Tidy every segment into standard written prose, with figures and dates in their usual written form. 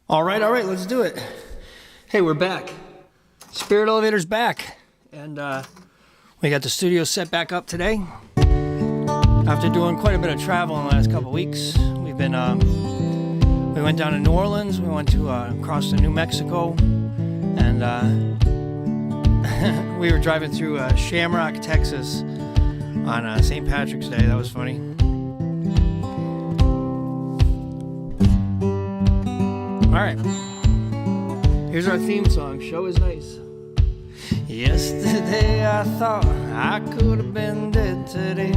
All right, let's do it. Hey, we're back. Spririt Elevator's back. And we got the studio set back up today. After doing quite a bit of travel in the last couple weeks, we went down to New Orleans, we went to across to New Mexico, and we were driving through Shamrock, Texas on St. Patrick's Day. That was funny. All right, here's our theme song, Show is Nice. Yesterday I thought I could have been dead today,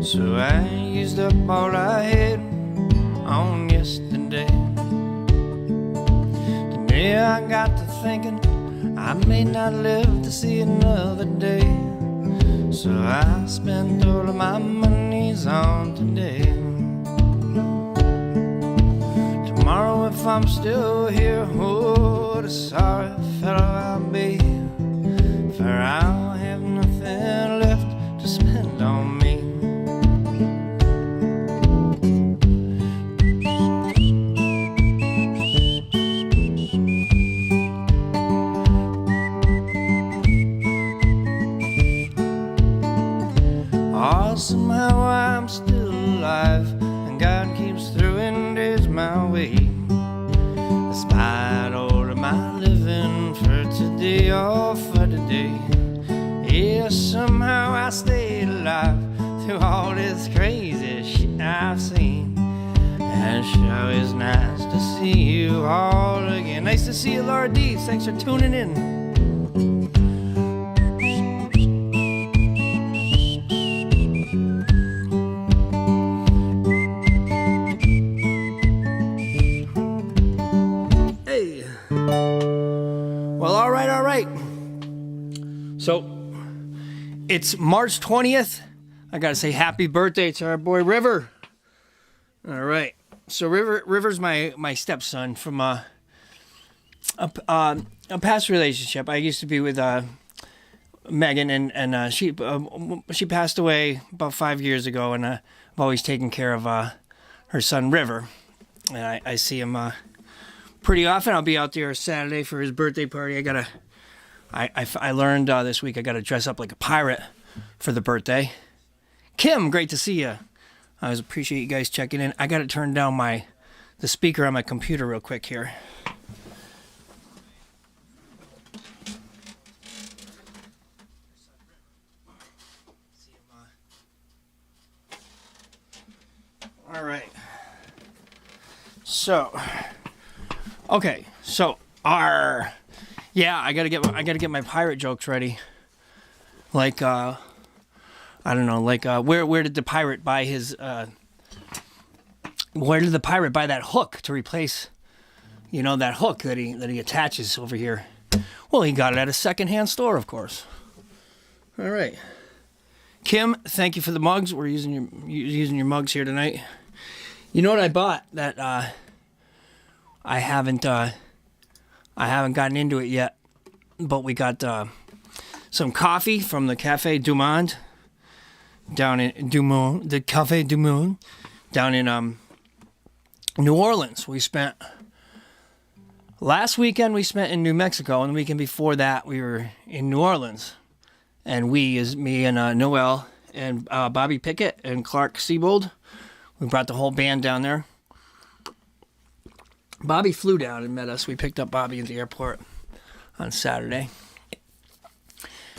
so I used up all I had on yesterday. Today I got to thinking I may not live to see another day, so I spent all of my monies on today. Tomorrow if I'm still here, oh, what a sorry fellow I'll be, for I'll have nothing left to spend on me. Oh, somehow I'm still alive, and God keeps throwing days my way, despite all of my living for today, all for today. Yeah, somehow I stayed alive through all this crazy shit I've seen, and it sure is nice to see you all again. Nice to see you, Laura D. Thanks for tuning in. Well, all right. So, it's March 20th. I gotta say happy birthday to our boy River. All right. So River's my stepson from a past relationship. I used to be with Megan, and she passed away about 5 years ago, and I've always taken care of her son River, and I see him pretty often. I'll be out there Saturday for his birthday party. I learned this week I got to dress up like a pirate for the birthday. Kim, great to see you. I always appreciate you guys checking in. I got to turn down the speaker on my computer real quick here. All right. So, okay. So I gotta get my pirate jokes ready. Like I don't know. Like where did the pirate buy his? Where did the pirate buy that hook to replace? That hook that he attaches over here. Well, he got it at a secondhand store, of course. All right. Kim, thank you for the mugs. We're using your mugs here tonight. You know what I bought that I haven't gotten into it yet, but we got some coffee from the Cafe Du Monde down in the Cafe Du Monde down in New Orleans. Last weekend we spent in New Mexico, and the weekend before that we were in New Orleans. And we is me and Noel and Bobby Pickett and Clark Siebold. We brought the whole band down there. Bobby flew down and met us. We picked up Bobby at the airport on Saturday.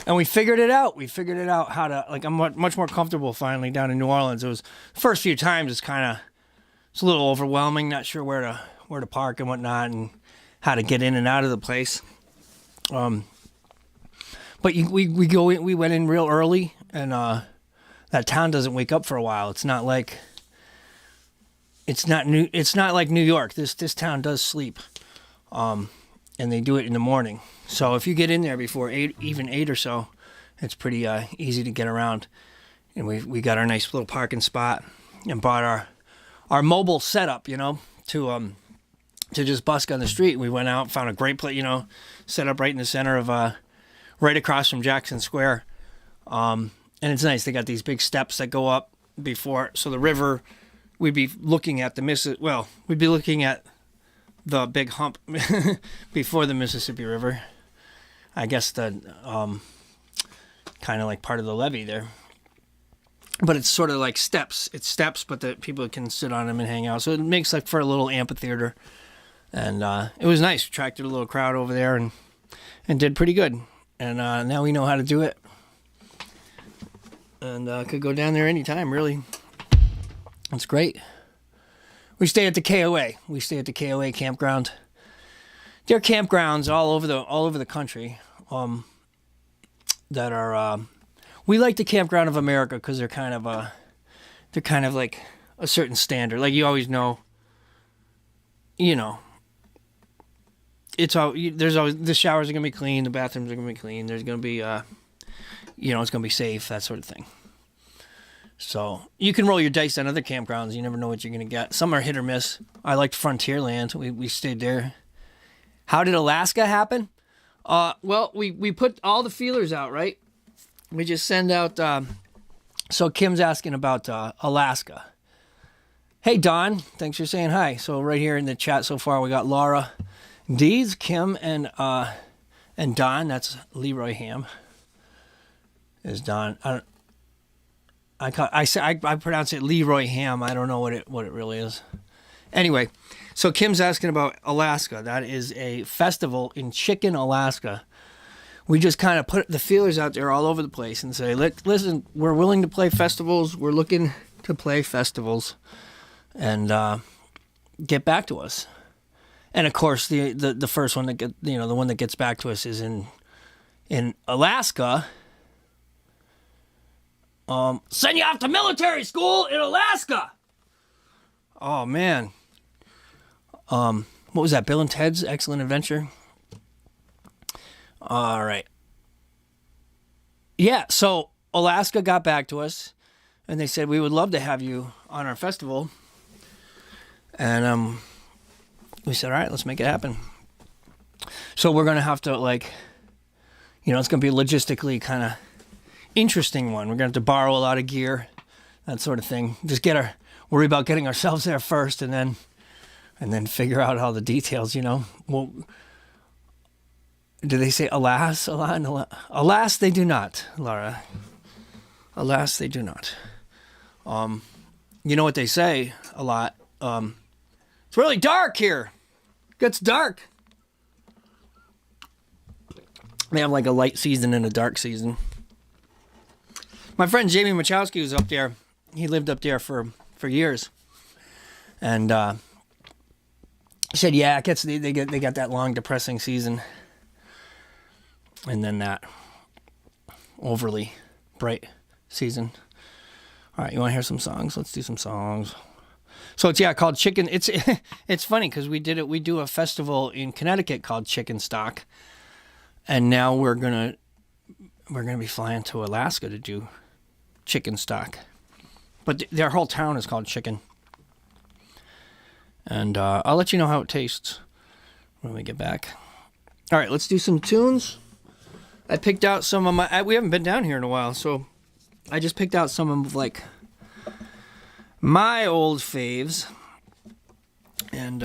And we figured it out. We figured it out how to, I'm much more comfortable finally down in New Orleans. It was, the first few times it's a little overwhelming, not sure where to park and whatnot, and how to get in and out of the place. But we went in real early, and that town doesn't wake up for a while. It's not like New York. This town does sleep, and they do it in the morning. So if you get in there before 8 or so, it's pretty easy to get around. And we got our nice little parking spot and bought our mobile setup, to just busk on the street. We went out, found a great place, set up right in the center of right across from Jackson Square. And it's nice. They got these big steps that go up before, so the river. We'd be looking at we'd be looking at the big hump before the Mississippi River. I guess the kind of like part of the levee there. But it's sort of like steps. It's steps, but the people can sit on them and hang out. So it makes like for a little amphitheater. And it was nice. Attracted a little crowd over there and did pretty good. And now we know how to do it. And could go down there anytime, really. It's great. We stay at the KOA. We stay at the KOA campground. There are campgrounds all over the country that are. We like the Campground of America because they're kind of like a certain standard. Like you always know. You know. There's always the showers are gonna be clean, the bathrooms are gonna be clean. There's gonna be it's gonna be safe, that sort of thing. So you can roll your dice on other campgrounds. You never know what you're gonna get. Some are hit or miss. I liked Frontierland. We stayed there. How did Alaska happen? Well, we put all the feelers out, right? We just send out. So Kim's asking about Alaska. Hey Don, thanks for saying hi. So right here in the chat so far, we got Laura, Dees, Kim, and Don. That's Leroy Ham. Is Don? I pronounce it Leroy Ham. I don't know what it really is. Anyway, so Kim's asking about Alaska. That is a festival in Chicken, Alaska. We just kind of put the feelers out there all over the place and say, listen, we're willing to play festivals. We're looking to play festivals, and get back to us. And of course, the first one that the one that gets back to us is in Alaska. Send you off to military school in Alaska. Oh man. What was that? Bill and Ted's Excellent Adventure. All right. Yeah. So Alaska got back to us, and they said we would love to have you on our festival. And we said, all right, let's make it happen. So we're gonna have to it's gonna be logistically kind of interesting one. We're going to have to borrow a lot of gear, that sort of thing. Just worry about getting ourselves there first, and then figure out all the details. Well, do they say alas a lot? Alas, they do not, Laura. Alas, they do not. You know what they say a lot? It's really dark here. It gets dark. They have like a light season and a dark season. My friend Jamie Machowski was up there. He lived up there for years, and he said, "Yeah, it gets they got that long, depressing season, and then that overly bright season." All right, you want to hear some songs? Let's do some songs. So it's called Chicken. It's funny because we do a festival in Connecticut called Chicken Stock, and now we're gonna be flying to Alaska to do Chicken Stock, but their whole town is called Chicken. And I'll let you know how it tastes when we get back. All right, let's do some tunes. I picked out some of we haven't been down here in a while, so I just picked out some of my old faves, and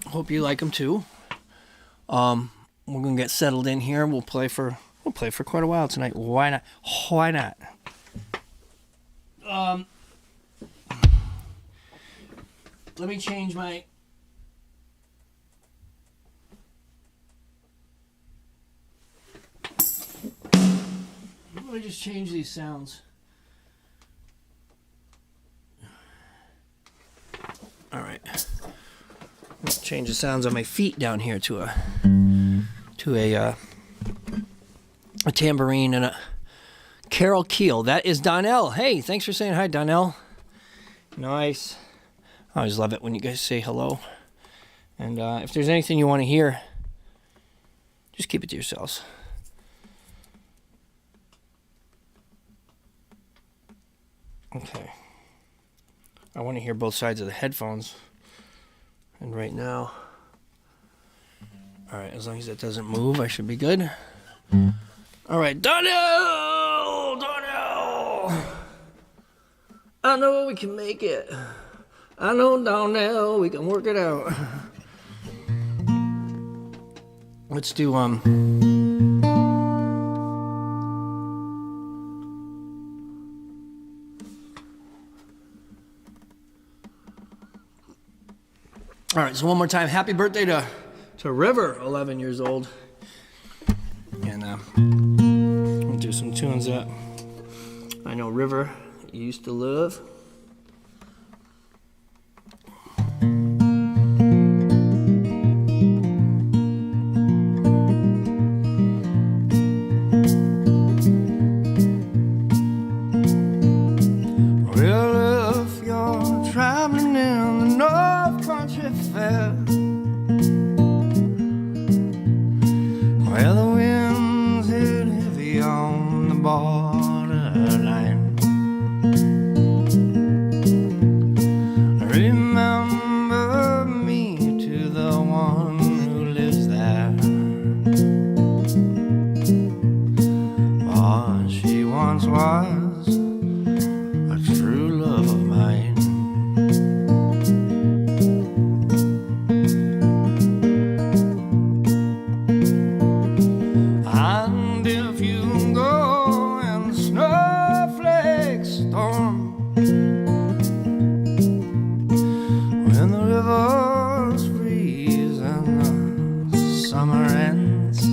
hope you like them too. We're gonna get settled in here. We'll play for quite a while tonight. Why not? Why not? Let me change my. Let me just change these sounds. All right. Let's change the sounds on my feet down here to a tambourine and a Carol Keel. That is Donnell. Hey, thanks for saying hi, Donnell. Nice. I always love it when you guys say hello. And if there's anything you want to hear, just keep it to yourselves. Okay. I want to hear both sides of the headphones. And right now, all right, as long as it doesn't move, I should be good. All right, Donnell! I know we can make it. I know, Donnell, we can work it out. let's do all right, so one more time, happy birthday to River, 11 years old. And we'll do some tunes that I know River used to love. Well, if you're traveling in the North Country Fair, where the winds hit heavy on the borderline, remember me to the one who lives there. For she once was a true love of mine. And if you go in the snowflake storm, when the rivers freeze and the summer ends,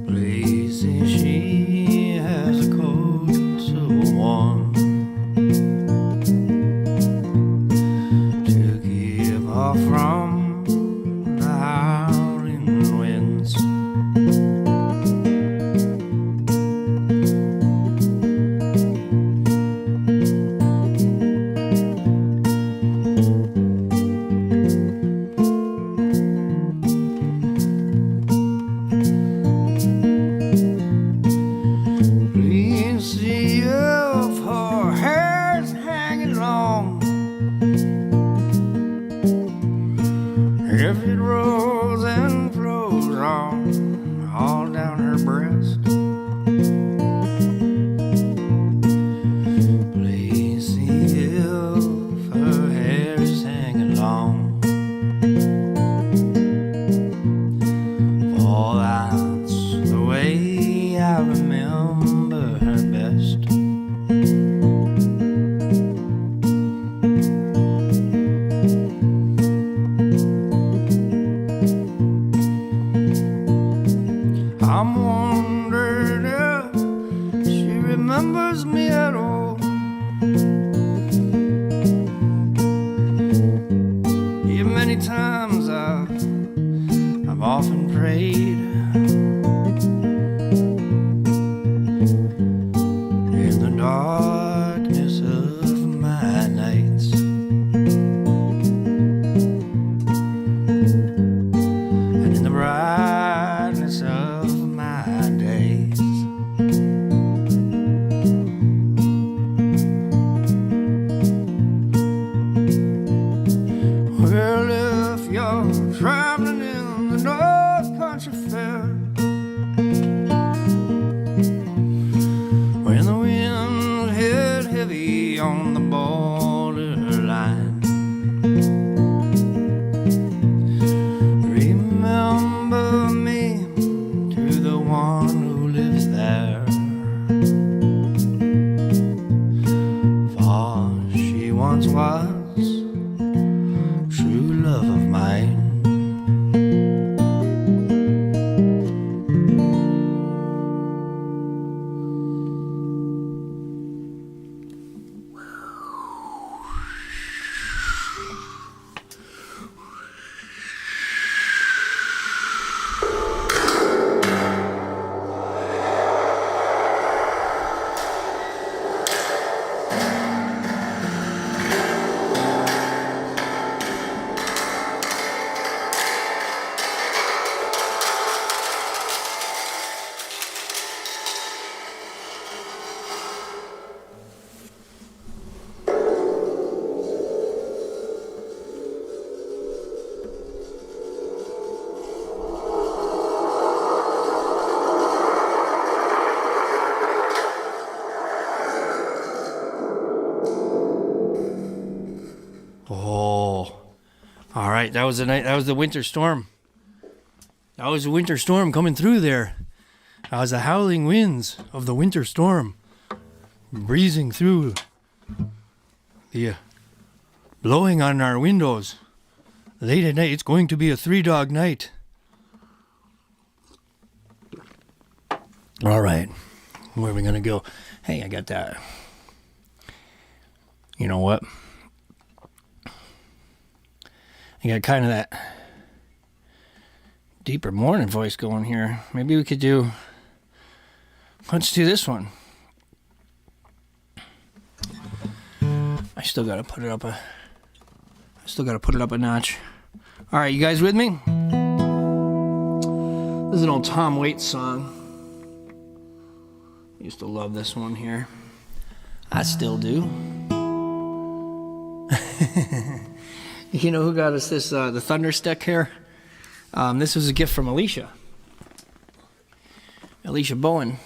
please see she has a coat so warm to keep her from the howling winds. Please see if her hair's hanging long, if it rolls and flows on all down her breast. Please see if her hair's hanging long, for that's the way I remember her best. I'm wondering if she remembers me at all. Yeah, many times I've often prayed in the darkness of my nights, and in the brightness of my days. Well, if you're traveling in the North Country Fair, when the wind hit heavy on the borderline, remember me to the one who lives there. For she once was true love of mine. All right, that was the night. That was the winter storm. That was the winter storm coming through there. That was the howling winds of the winter storm, breezing through, blowing on our windows. Late at night, it's going to be a 3-dog night. All right, where are we gonna go? Hey, I got that. You know what? I got kind of that deeper morning voice going here. Maybe we could do. Let's do this one. I still gotta put it up a notch. All right, you guys with me? This is an old Tom Waits song. I used to love this one here. I still do. You know who got us this, the thunder stick here? This was a gift from Alicia Bowen.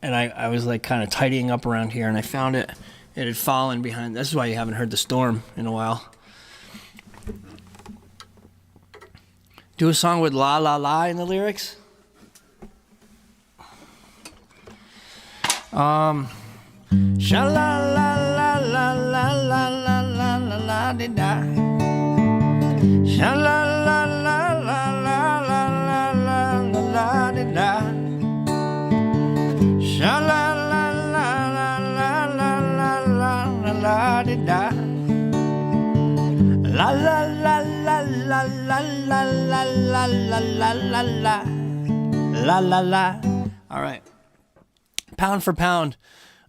And I was like kind of tidying up around here, and I found it. It had fallen behind. This is why you haven't heard the storm in a while. Do a song with la la la in the lyrics. Sha la la la la la la la la la la di da. Sha la la la la la la la la la la di da. Sha la la la la la la la la la la di da. La la la la la la la la la la la la la la. All right. Pound for pound,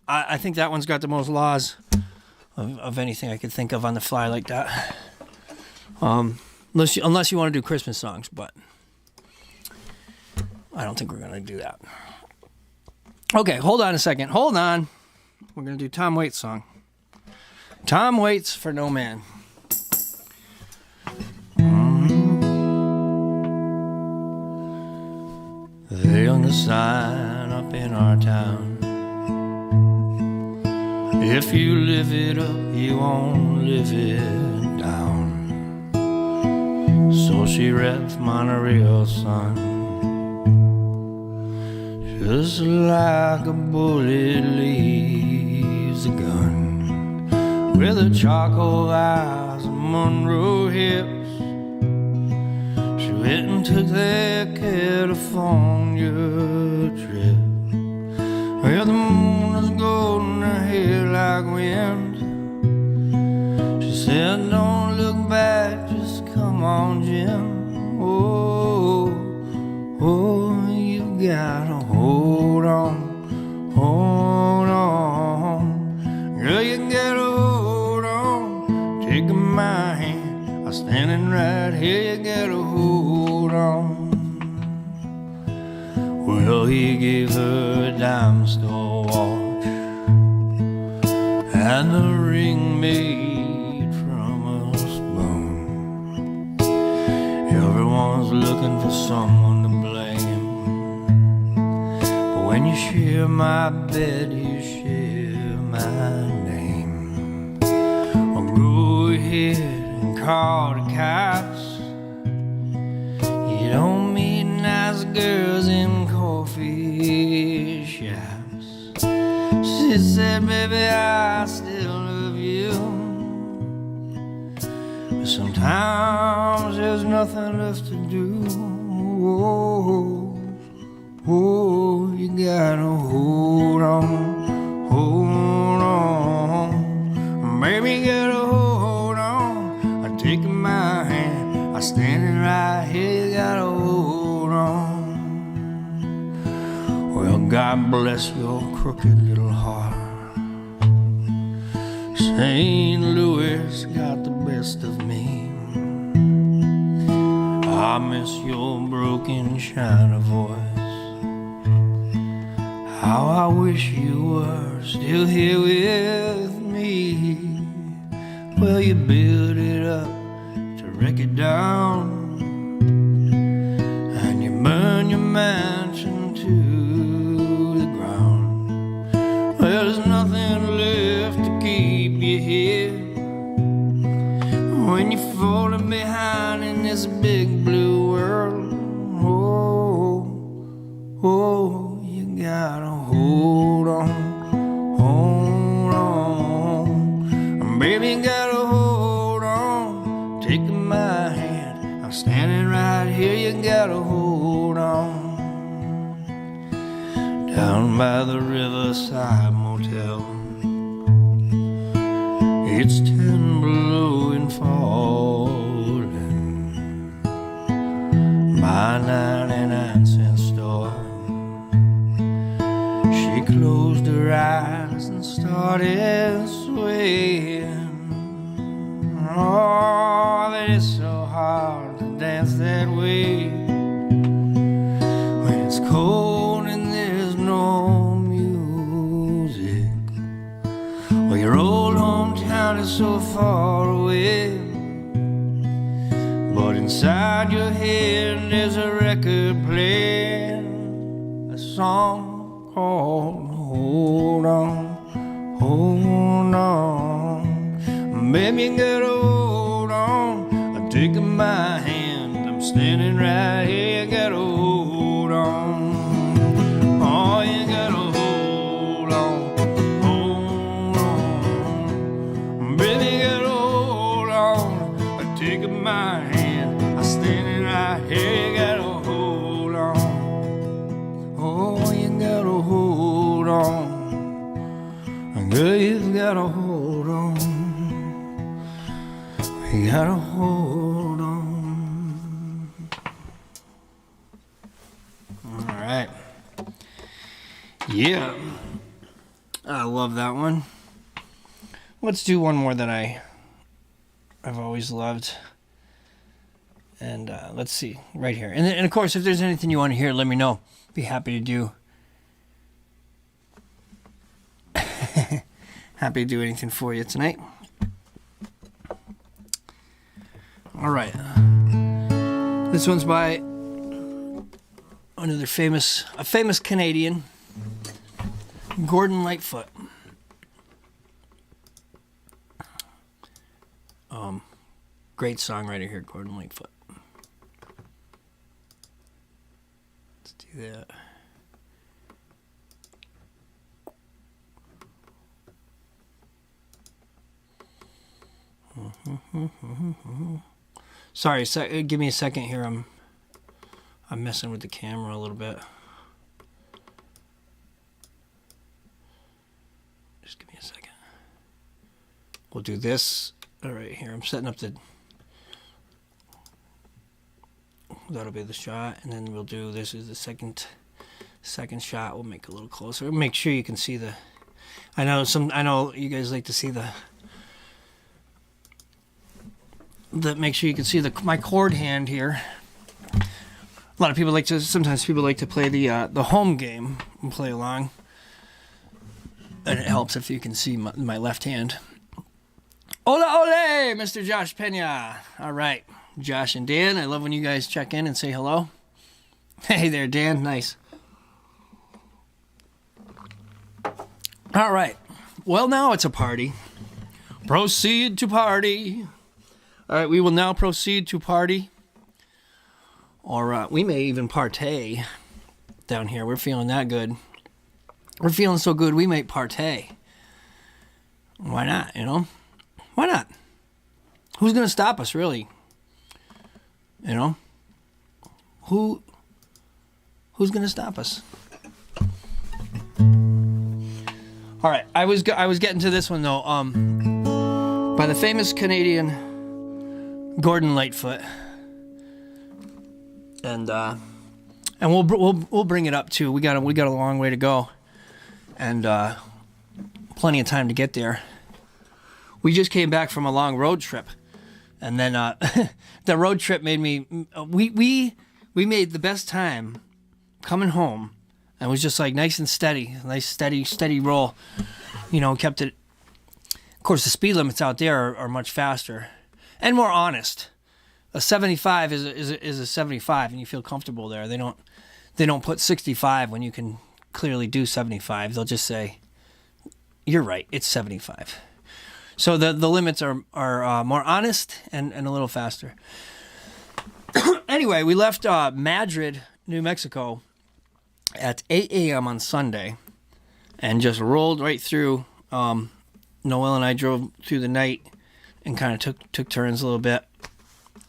I think that one's got the most laws of anything I could think of on the fly like that. Unless you want to do Christmas songs, but I don't think we're going to do that. Okay, hold on a second. Hold on. We're going to do Tom Waits song. Tom Waits for No Man. They hung a sign up in our town. If you live it up, you won't live it down. So she reps Monorail, son, just like a bullet leaves a gun. With her charcoal eyes and Monroe hips, she went and took their California trip. Well, the moon was golden, her hair like wind. She said, don't look back, just come on, Jim. Oh, oh, you gotta hold on, hold on. Girl, you gotta hold on, take my hand, I'm standing right here, you gotta hold on. Well, he gave her a dime store watch and a ring made from a spoon. Everyone's looking for someone to blame, but when you share my bed, you share my name. I'll go ahead and call the cops. You don't meet nice girls in coffee shops. She said, baby, I still love you, but sometimes there's nothing left to do. Oh, oh, you gotta hold on, hold on. Baby, you gotta hold on. I'm taking my hand, I'm standing right here, you gotta hold on. Well, God bless your crooked little heart. St. Louis got the best of me. I miss your broken China voice. How I wish you were still here with me. Well, you build it up to wreck it down, and you burn your mansion to the ground. Well, there's nothing left to keep you here. when you're falling behind in this big blue world. Oh, you gotta hold on, baby, you gotta hold on. Taking my hand, I'm standing right here. You gotta hold on. Down by the riverside motel, it's 10 below and falling. My 99-cent store. She closed her eyes and started swaying. Oh, it's so hard to dance that way when it's cold and there's no music. Well, your old hometown is so far away, but inside your head there's a record playing a song called Hold On, Hold On. Baby, you gotta hold on. I'm taking my hand, I'm standing right here. You gotta hold on. Oh, you gotta hold on, hold on. Baby, you gotta hold on. I'm taking my hand, I'm standing right here. You gotta hold on. Oh, you gotta hold on. Girl, you gotta hold on. You gotta hold on. All right. Yeah. I love that one. Let's do one more that I've always loved. And let's see, right here. And of course, if there's anything you want to hear, let me know. Be happy to do. Happy to do anything for you tonight. All right. This one's by another famous Canadian, Gordon Lightfoot. Great songwriter here, Gordon Lightfoot. Let's do that. Sorry, give me a second here. I'm messing with the camera a little bit. Just give me a second. We'll do this. All right, here I'm setting up the. That'll be the shot, and then we'll do this is the second shot. We'll make it a little closer. Make sure you can see the. I know you guys like to see the. Make sure you can see my chord hand here. A lot of people sometimes people like to play the home game and play along. And it helps if you can see my left hand. Hola, ole, Mr. Josh Pena. All right, Josh and Dan, I love when you guys check in and say hello. Hey there, Dan, nice. All right, well, now it's a party. Proceed to party. All right, we will now proceed to party, or we may even partay down here. We're feeling that good. We're feeling so good, we may partay. Why not, Why not? Who's going to stop us, really? Who's going to stop us? All right, I was getting to this one, though, by the famous Canadian Gordon Lightfoot, and we'll bring it up too. We got a long way to go, and plenty of time to get there. We just came back from a long road trip, and then the road trip made me. We made the best time coming home, and it was just like nice and steady, steady roll. Kept it. Of course, the speed limits out there are much faster. And more honest. A 75 is a 75, and you feel comfortable there. They don't put 65 when you can clearly do 75. They'll just say, "You're right, it's 75." So the limits are more honest and a little faster. Anyway, we left Madrid, New Mexico at 8 a.m. on Sunday and just rolled right through. Noel and I drove through the night and kind of took turns a little bit.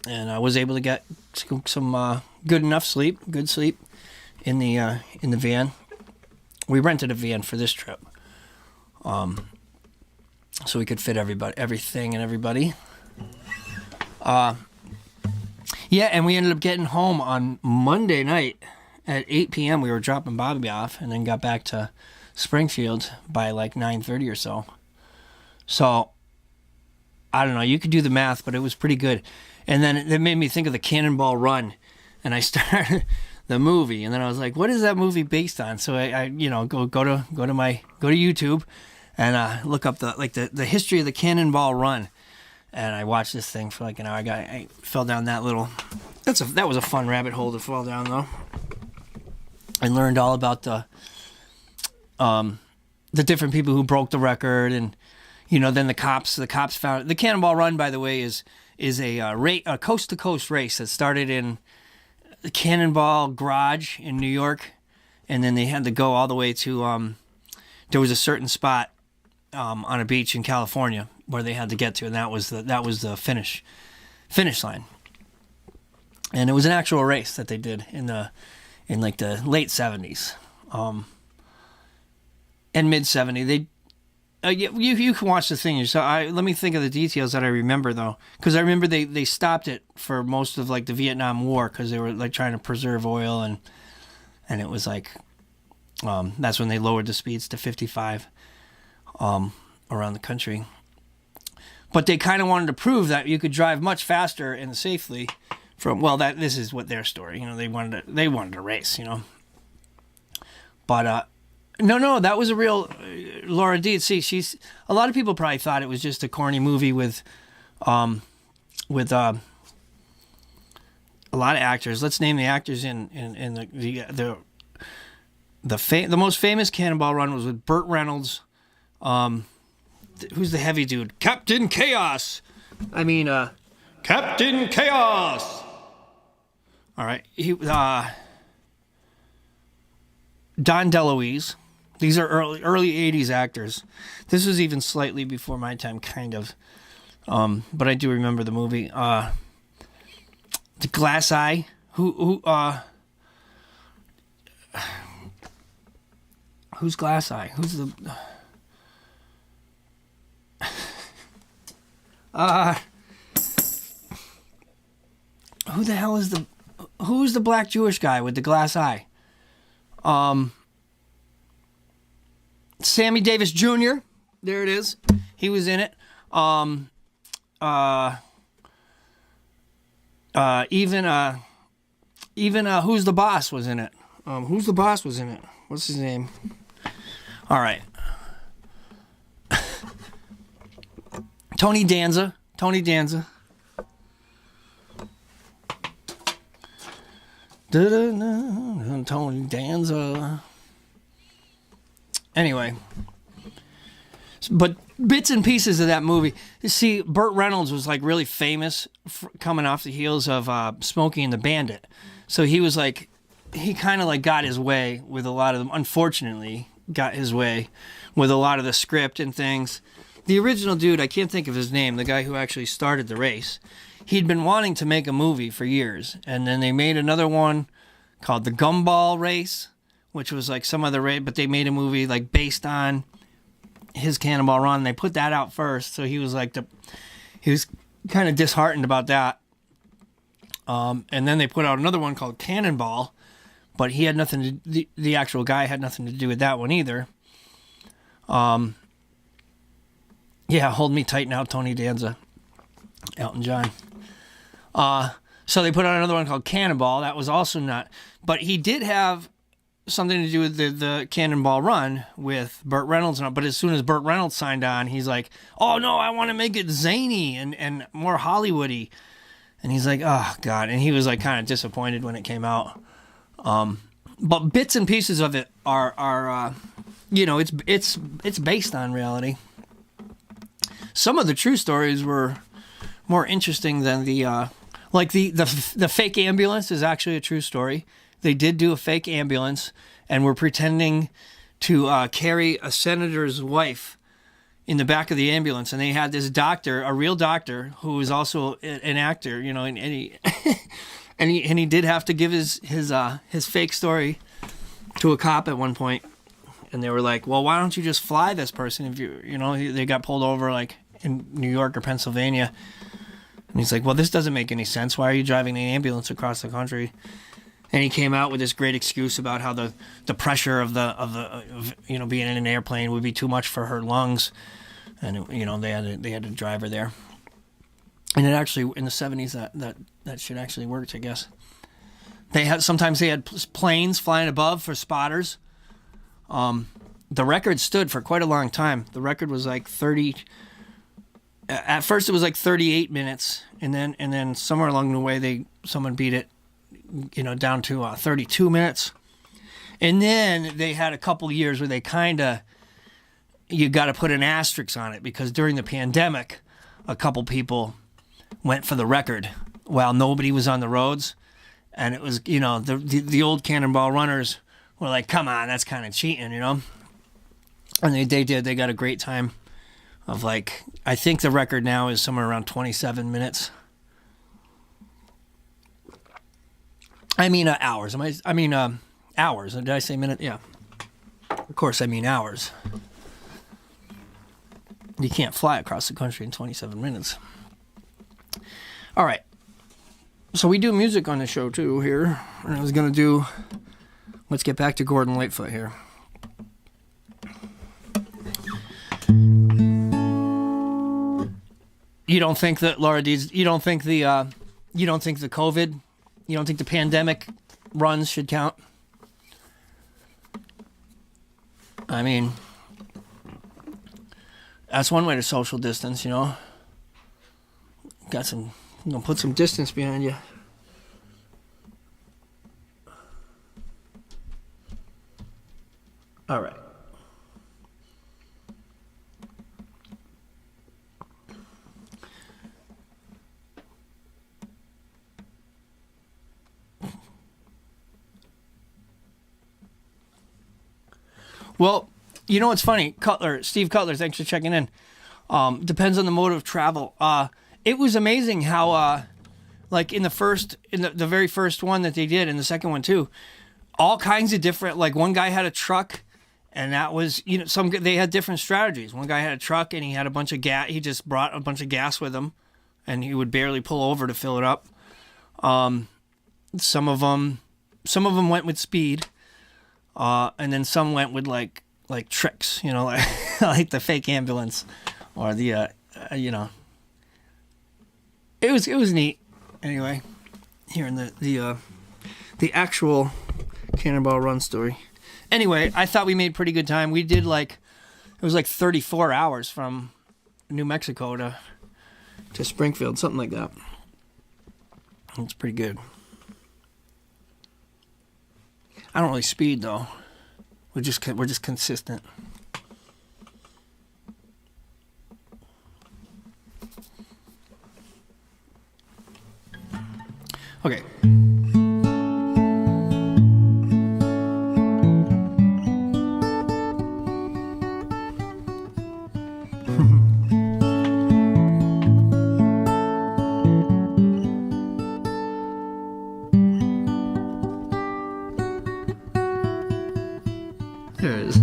And I was able to get some good sleep in the van. We rented a van for this trip, so we could fit everything and everybody. Yeah, and we ended up getting home on Monday night at 8 p.m. We were dropping Bobby off, and then got back to Springfield by like 9:30 or so. So I don't know. You could do the math, but it was pretty good. And then it made me think of the Cannonball Run, and I started the movie, and then I was like, "What is that movie based on?" So I go to YouTube, and look up the history of the Cannonball Run, and I watched this thing for like an hour. I fell down that little. That was a fun rabbit hole to fall down though. I learned all about the different people who broke the record, and then the cops found the Cannonball Run. By the way, is a coast-to-coast race that started in the Cannonball Garage in New York, and then they had to go all the way to there was a certain spot on a beach in California where they had to get to, and that was the finish line. And it was an actual race that they did in like the late 70s and mid 70s. You can watch the thing yourself. Let me think of the details that I remember though, because I remember they stopped it for most of like the Vietnam War because they were like trying to preserve oil, and it was like that's when they lowered the speeds to 55 around the country. But they kind of wanted to prove that you could drive much faster and safely this is what their story. They wanted to race. But. No, that was a real Laura Deed. See, she's a lot of people probably thought it was just a corny movie with a lot of actors. Let's name the actors in the most famous Cannonball Run was with Burt Reynolds. Who's the heavy dude? Captain Chaos. Captain Chaos. All right, Don DeLuise. These are early 80s actors. This was even slightly before my time, kind of. But I do remember the movie. The Glass Eye. Who's Glass Eye? Who's the... who the hell is who's the black Jewish guy with the glass eye? Sammy Davis Jr. There it is. He was in it. Even Who's the Boss was in it. Who's the Boss was in it. What's his name? All right. Tony Danza. Tony Danza. Tony Danza. Anyway, but bits and pieces of that movie. You see, Burt Reynolds was like really famous coming off the heels of Smokey and the Bandit. So he was like, he kind of like got his way with a lot of them. Unfortunately, got his way with a lot of the script and things. The original dude, I can't think of his name, the guy who actually started the race, he'd been wanting to make a movie for years. And then they made another one called The Gumball Race, which was like some other race, but they made a movie like based on his Cannonball Run. They put that out first, so he was like he was kind of disheartened about that. And then they put out another one called Cannonball, but he had nothing to the actual guy had nothing to do with that one either. Yeah, Hold Me Tight Now, Tony Danza, Elton John. So they put out another one called Cannonball. That was also not, but he did have something to do with the Cannonball Run with Burt Reynolds. But as soon as Burt Reynolds signed on, he's like, oh no, I want to make it zany and more Hollywoody. And he's like, oh God. And he was like kind of disappointed when it came out. But bits and pieces of it are it's based on reality. some of the true stories were more interesting than the like the fake ambulance is actually a true story. They did do a fake ambulance and were pretending to carry a senator's wife in the back of the ambulance, and they had this doctor, a real doctor, who was also an actor, you know, and he and he did have to give his fake story to a cop at one point, and they were like, well, why don't you just fly this person if you know, they got pulled over like in New York or Pennsylvania, and he's like, well, this doesn't make any sense. Why are you driving an ambulance across the country? And he came out with this great excuse about how the pressure of you know, being in an airplane would be too much for her lungs, and you know, they had to drive her there. And it actually, in the 70s, that shit actually worked, I guess. Sometimes they had planes flying above for spotters. The record stood for quite a long time. The record was like 30. At first, it was like 38 minutes, and then somewhere along the way, someone beat it, you know, down to 32 minutes. And then they had a couple years where they you got to put an asterisk on it, because during the pandemic, a couple people went for the record while nobody was on the roads. And it was, you know, the old Cannonball runners were like, come on, that's kind of cheating, you know. And they did. They got a great time of, like, I think the record now is somewhere around 27 minutes. I mean hours. Hours. Did I say minute? Yeah. Of course, I mean hours. You can't fly across the country in 27 minutes. All right. So we do music on the show too here. And I was going to do... Let's get back to Gordon Lightfoot here. You don't think that, Laura Deeds, you don't think the COVID, you don't think the pandemic runs should count? I mean, that's one way to social distance, you know. Put some distance behind you. All right. Well, you know what's funny? Steve Cutler, thanks for checking in. Depends on the mode of travel. It was amazing how, like in the very first one that they did, and the second one too, all kinds of different, like one guy had a truck, and that was, you know, they had different strategies. One guy had a truck and he had a bunch of gas. He just brought a bunch of gas with him, and he would barely pull over to fill it up. Some of them went with speed. And then some went with like tricks, you know, like the fake ambulance, or the you know. It was neat. Anyway, hearing the actual Cannonball Run story. Anyway, I thought we made pretty good time. We did it was like 34 hours from New Mexico to Springfield, something like that. It's pretty good. I don't really speed though. We're just consistent. Okay. There it is.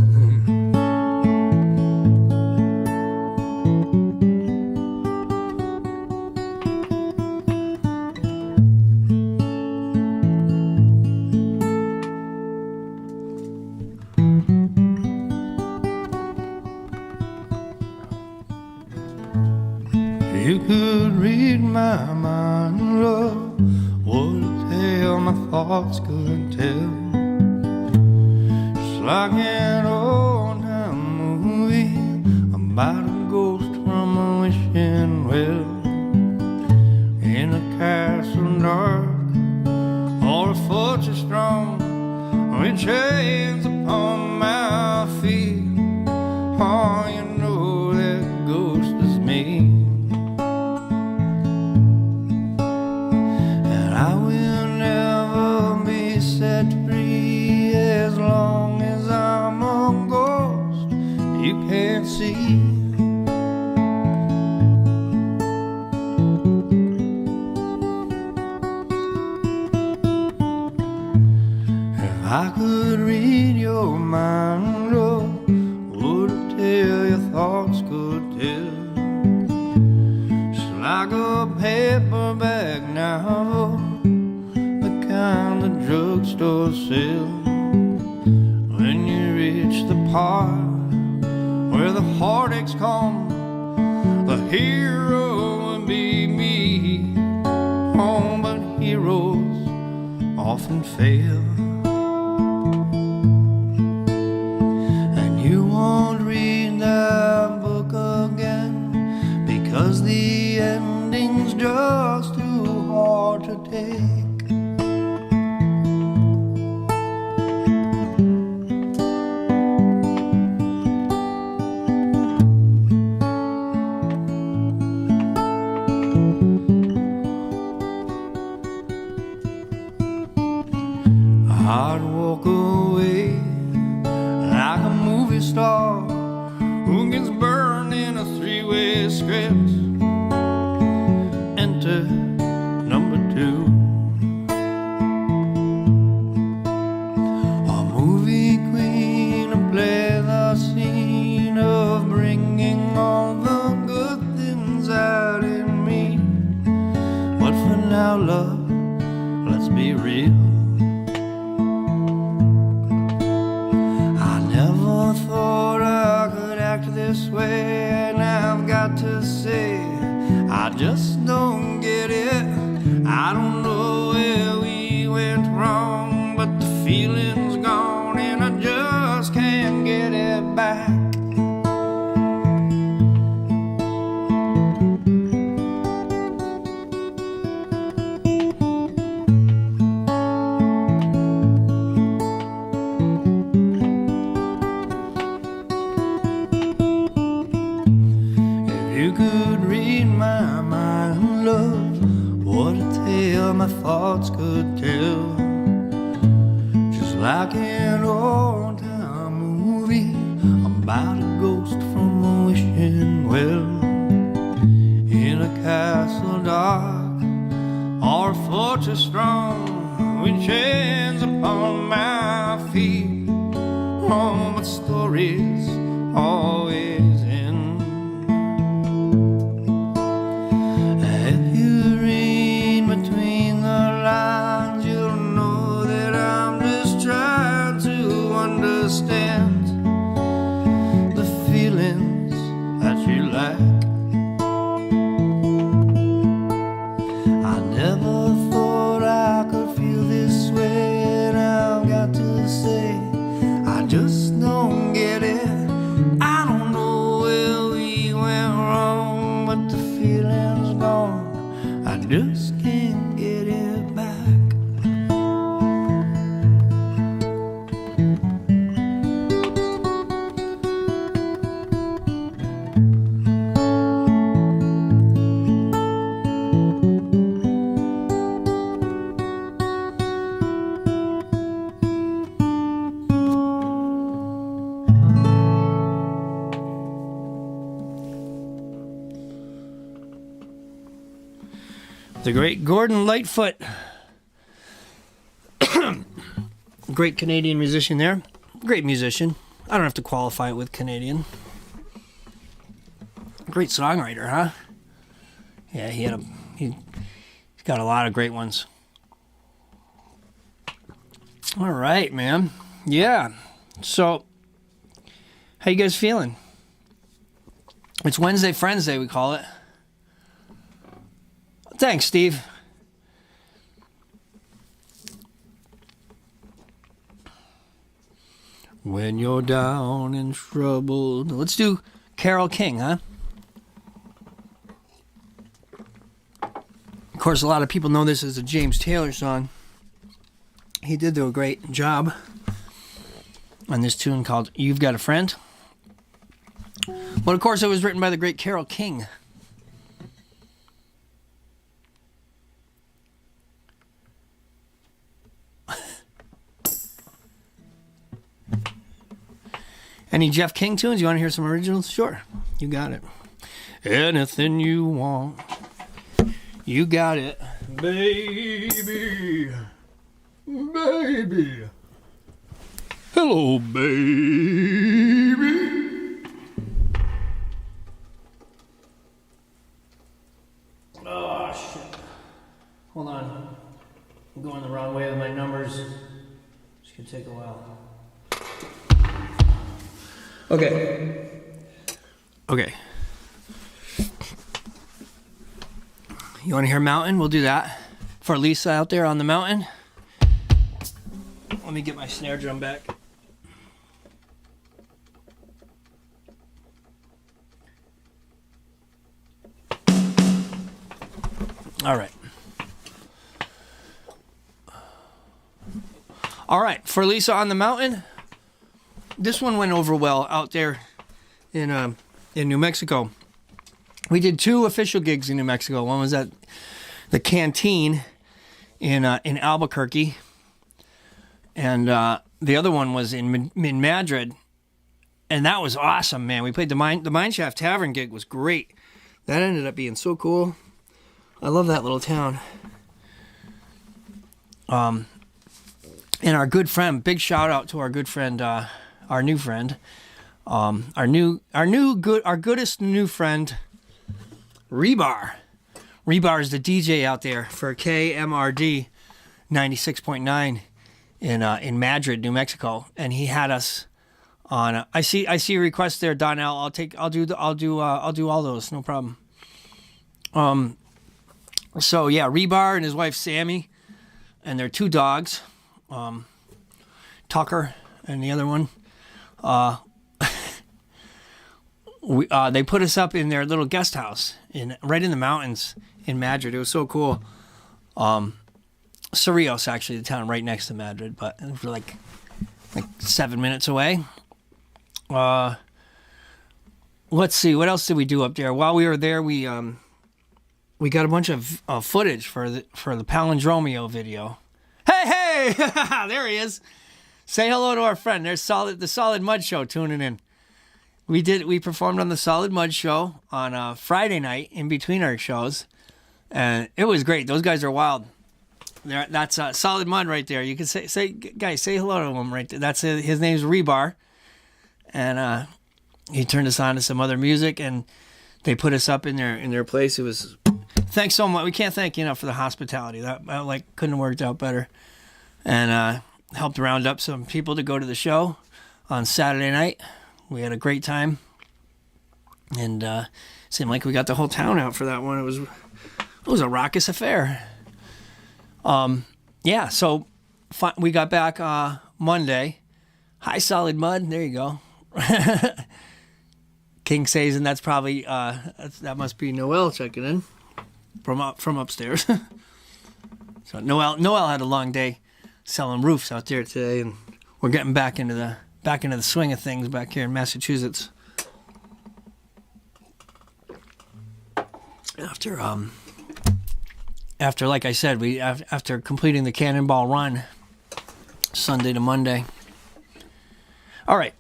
You could read my mind, love, what a tale my thoughts couldn't tell. It's like an old time movie about a ghost from a wishing well. In a castle dark, or a fortress strong, with chains upon my feet. Oh, you know that ghost is me. see. If I could read your mind, oh, would I tell your thoughts could tell? Just like a paperback novel, the kind the drugstore sells. When you reach the part where the heartaches come, the hero would be me. Oh, but heroes often fail. And you won't read that book again, because the ending's just too hard to take. I'd walk away like a movie star who gets burned in a three-way script. Enter number 2. A movie queen to play the scene of bringing all the good things out in me. But for now, love, let's be real. Thought I could act this way, and I've got to say, I just don't get it. I don't know where we went wrong, but the feeling's gone and I just can't get it back. You could read my mind, love, what a tale my thoughts could tell. Just like an old-time movie about a ghost from a wishing well. In a castle dark or a fortress strong, with chains upon my feet. Oh, but stories always end. Between the lines, you'll know that I'm just trying to understand the feelings that you lack. I never thought I could feel this way, and I've got to say, I just don't get it. I don't know where we went wrong, but the feeling's gone. I just can't get it back. The great Gordon Lightfoot. Great Canadian musician there. Great musician. I don't have to qualify it with Canadian. Great songwriter, huh? Yeah, he's got a lot of great ones. All right, man. Yeah. So, how you guys feeling? It's Wednesday Friends Day, we call it. Thanks, Steve. When you're down and troubled. Let's do Carole King, huh? Of course, a lot of people know this as a James Taylor song. He did do a great job on this tune called You've Got a Friend. But of course, it was written by the great Carole King. Any Jeff King tunes? You want to hear some originals? Sure. You got it. Anything you want. You got it. Baby. Baby. Hello, baby. Oh, shit. Hold on. I'm going the wrong way with my numbers. It's going to take a while. Okay. Okay. You want to hear Mountain? We'll do that. For Lisa out there on the mountain. Let me get my snare drum back. All right. All right, for Lisa on the mountain. This one went over well out there in New Mexico. We did 2 official gigs in New Mexico. One was at the Canteen in Albuquerque, and the other one was in Madrid, and that was awesome, man. We played the Mineshaft Tavern gig. Was great. That ended up being so cool. I love that little town. And our good friend, big shout out to our good friend, our new friend, our goodest new friend, Rebar. Rebar is the DJ out there for KMRD 96.9 in Madrid, New Mexico, and he had us on. I see a request there, Donnell. I'll do all those, no problem. So yeah, Rebar and his wife Sammy, and their 2 dogs, Tucker and the other one. They put us up in their little guest house right in the mountains in Madrid. It was so cool. Cerrillos, actually, the town right next to Madrid, but we're like 7 minutes away. Let's see, what else did we do up there? While we were there, we got a bunch of footage for the Palindromio video. Hey, there he is. Say hello to our friend. There's the Solid Mud Show tuning in. We performed on the Solid Mud Show on Friday night in between our shows, and it was great. Those guys are wild. That's Solid Mud right there. You can say guys, say hello to him right there. That's his name's Rebar, and he turned us on to some other music, and they put us up in their place. It was thanks so much. We can't thank you enough for the hospitality. That couldn't have worked out better, and helped round up some people to go to the show on Saturday night. We had a great time, and seemed like we got the whole town out for that one. It was a raucous affair. Yeah, so we got back Monday. Hi, Solid Mud. There you go. King says, and that's probably that must be Noel checking in from upstairs. So Noel had a long day selling roofs out there today, and we're getting back into the swing of things back here in Massachusetts. After like I said, after completing the Cannonball Run Sunday to Monday. All right.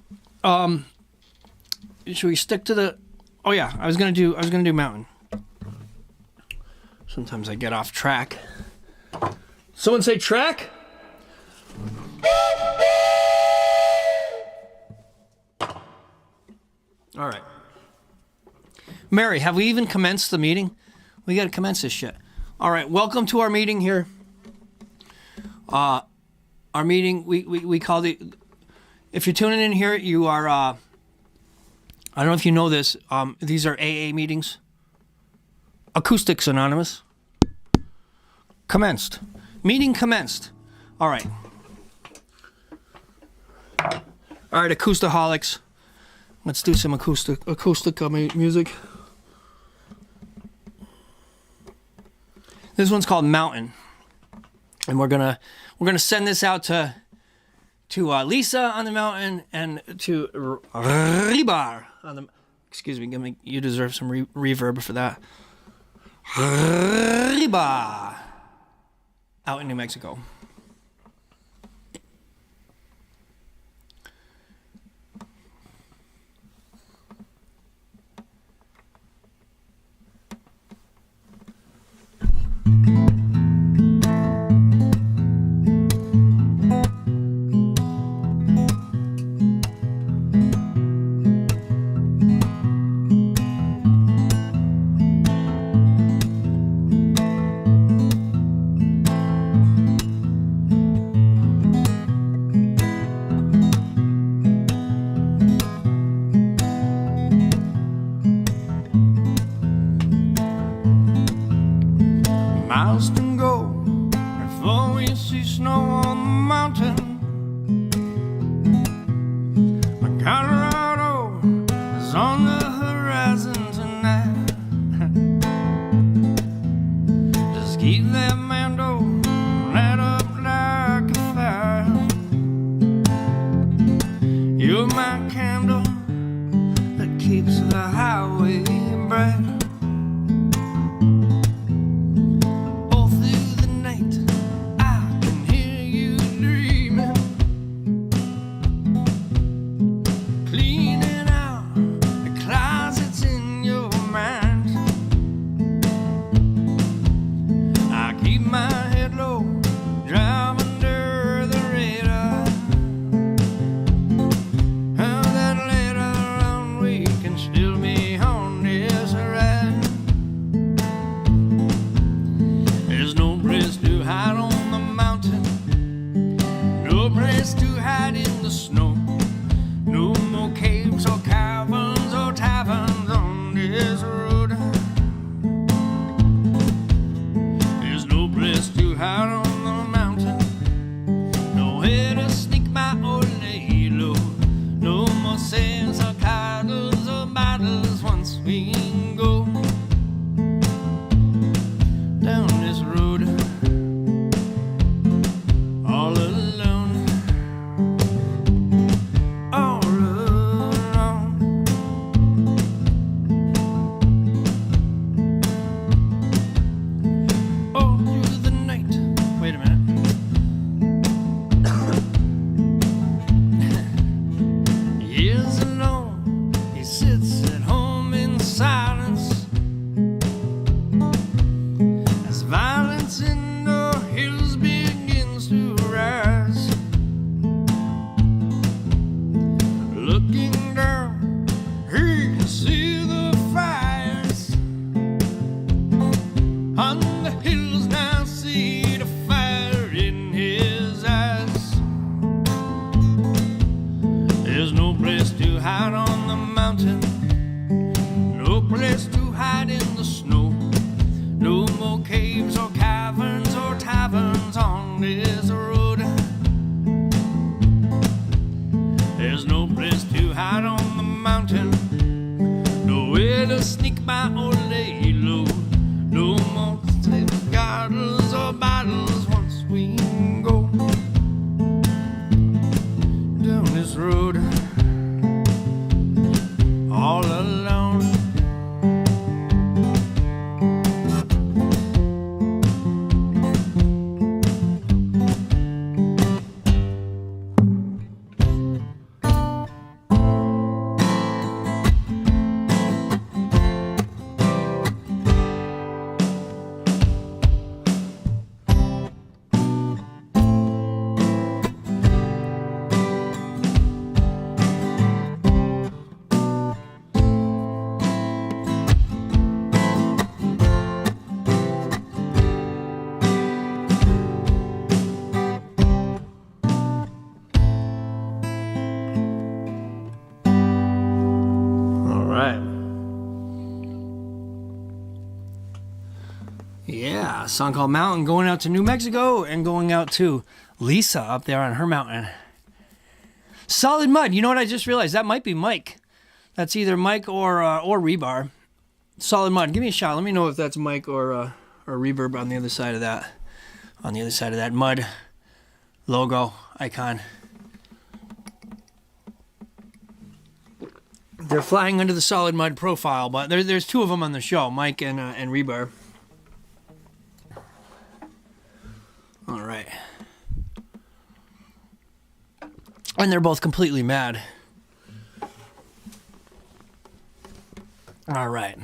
Should we stick to the? Oh yeah, I was gonna do Mountain. Sometimes I get off track. Someone say track. All right. Mary, have we even commenced the meeting? We got to commence this shit. All right. Welcome to our meeting here. Our meeting, we called it. If you're tuning in here, you are. I don't know if you know this. These are AA meetings. Acoustics Anonymous. Commenced. Meeting commenced. All right. All right, acoustaholics. Let's do some acoustic music. This one's called Mountain, and we're gonna send this out to Lisa on the mountain and to Rebar on the. Excuse me, you deserve some reverb for that. Rebar out in New Mexico. Miles can go before we see snow on the mountain. But Colorado is on the horizon tonight. Just keep that Mando lit up like a fire. You're my candle that keeps the highway bright. Yeah, a song called Mountain, going out to New Mexico and going out to Lisa up there on her mountain. Solid Mud. You know what I just realized? That might be Mike. That's either Mike or Rebar. Solid Mud. Give me a shot. Let me know if that's Mike or Reverb on the other side of that. On the other side of that Mud logo icon. They're flying under the Solid Mud profile, but there's two of them on the show, Mike and Rebar. All right. And they're both completely mad. All right.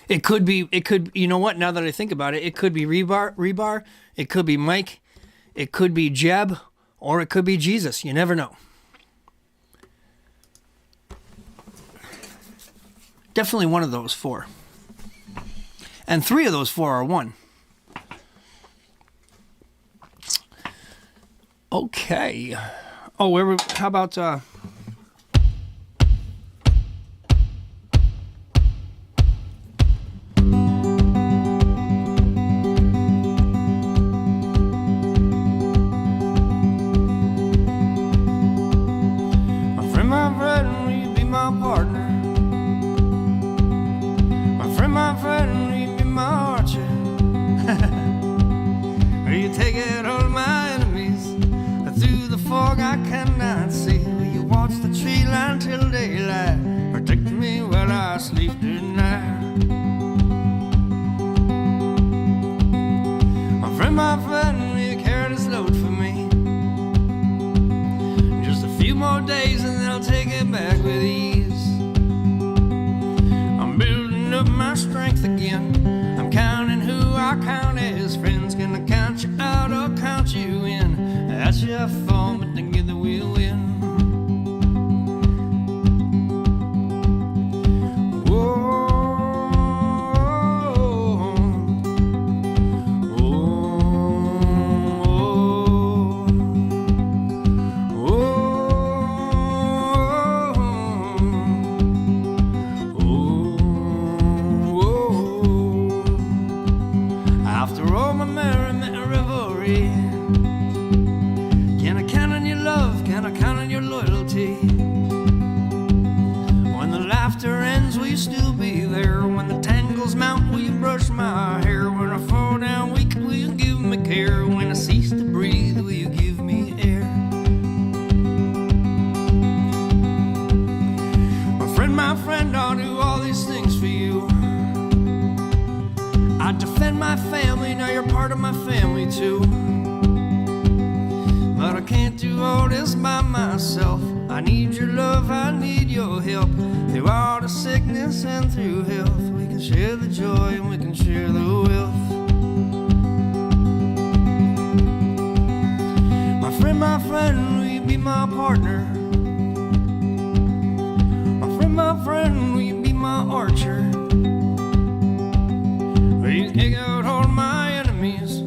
It could, you know what, now that I think about it, it could be Rebar, it could be Mike, it could be Jeb, or it could be Jesus. You never know. Definitely one of those four. And 3 of those 4 are one. Okay. Oh, how about... my friend, will you be my partner? My friend, will you be my archer? Will you take out all my enemies through the fog I cannot see? Will you watch the tree line till daylight, protect me while I sleep tonight? My friend, will you carry this load for me? Just a few more days and then I'll take it back with ease. I'm building up my strength again. I'm counting who I count as friends. Gonna count you out or count you in. That's your fault, but together we'll win. My hair when I fall down weak, will you give me care? When I cease to breathe, will you give me air? My friend, I'll do all these things for you. I defend my family, now you're part of my family too. But I can't do all this by myself. I need your love, I need your help. Through all the sickness and through health, we can share the joy and we can share the wealth. My friend, will you be my partner? My friend, will you be my archer? Will you take out all my enemies?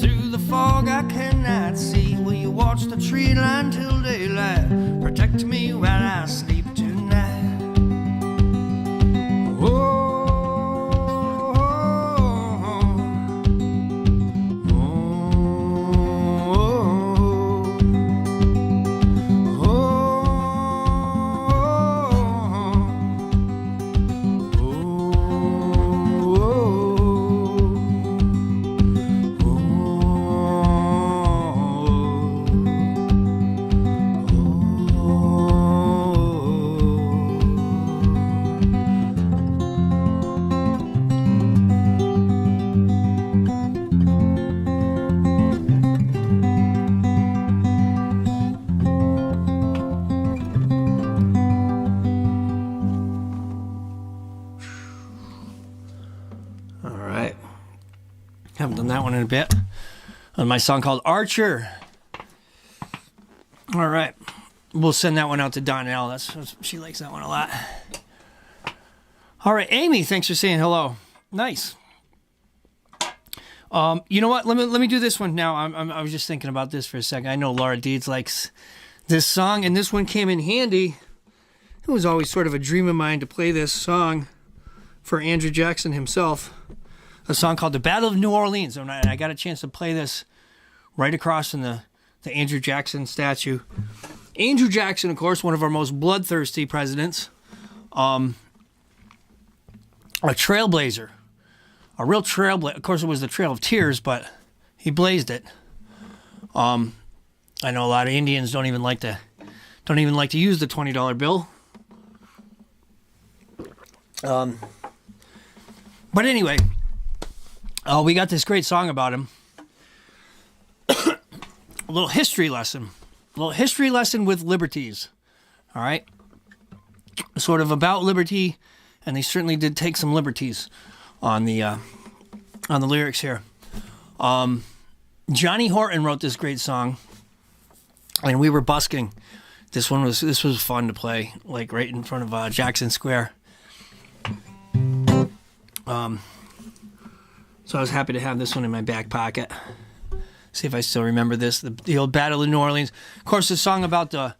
Through the fog I cannot see. Will you watch the tree line till daylight? Protect me while I sleep tonight. Oh. Haven't done that one in a bit. On my song called Archer. All right. We'll send that one out to Donnell. She likes that one a lot. All right, Amy, thanks for saying hello. Nice. You know what? Let me do this one now. I was just thinking about this for a second. I know Laura Deeds likes this song, and this one came in handy. It was always sort of a dream of mine to play this song for Andrew Jackson himself. A song called The Battle of New Orleans. And I got a chance to play this right across from the Andrew Jackson statue. Andrew Jackson, of course, one of our most bloodthirsty presidents. A trailblazer. A real trailblazer. Of course, it was the Trail of Tears, but he blazed it. I know a lot of Indians don't even like to use the $20 bill. But anyway, we got this great song about him. A little history lesson. A little history lesson with liberties. All right? Sort of about liberty and they certainly did take some liberties on the lyrics here. Johnny Horton wrote this great song, and we were busking. This was fun to play, like right in front of Jackson Square. So I was happy to have this one in my back pocket. See if I still remember this. The old Battle of New Orleans. Of course, the song about a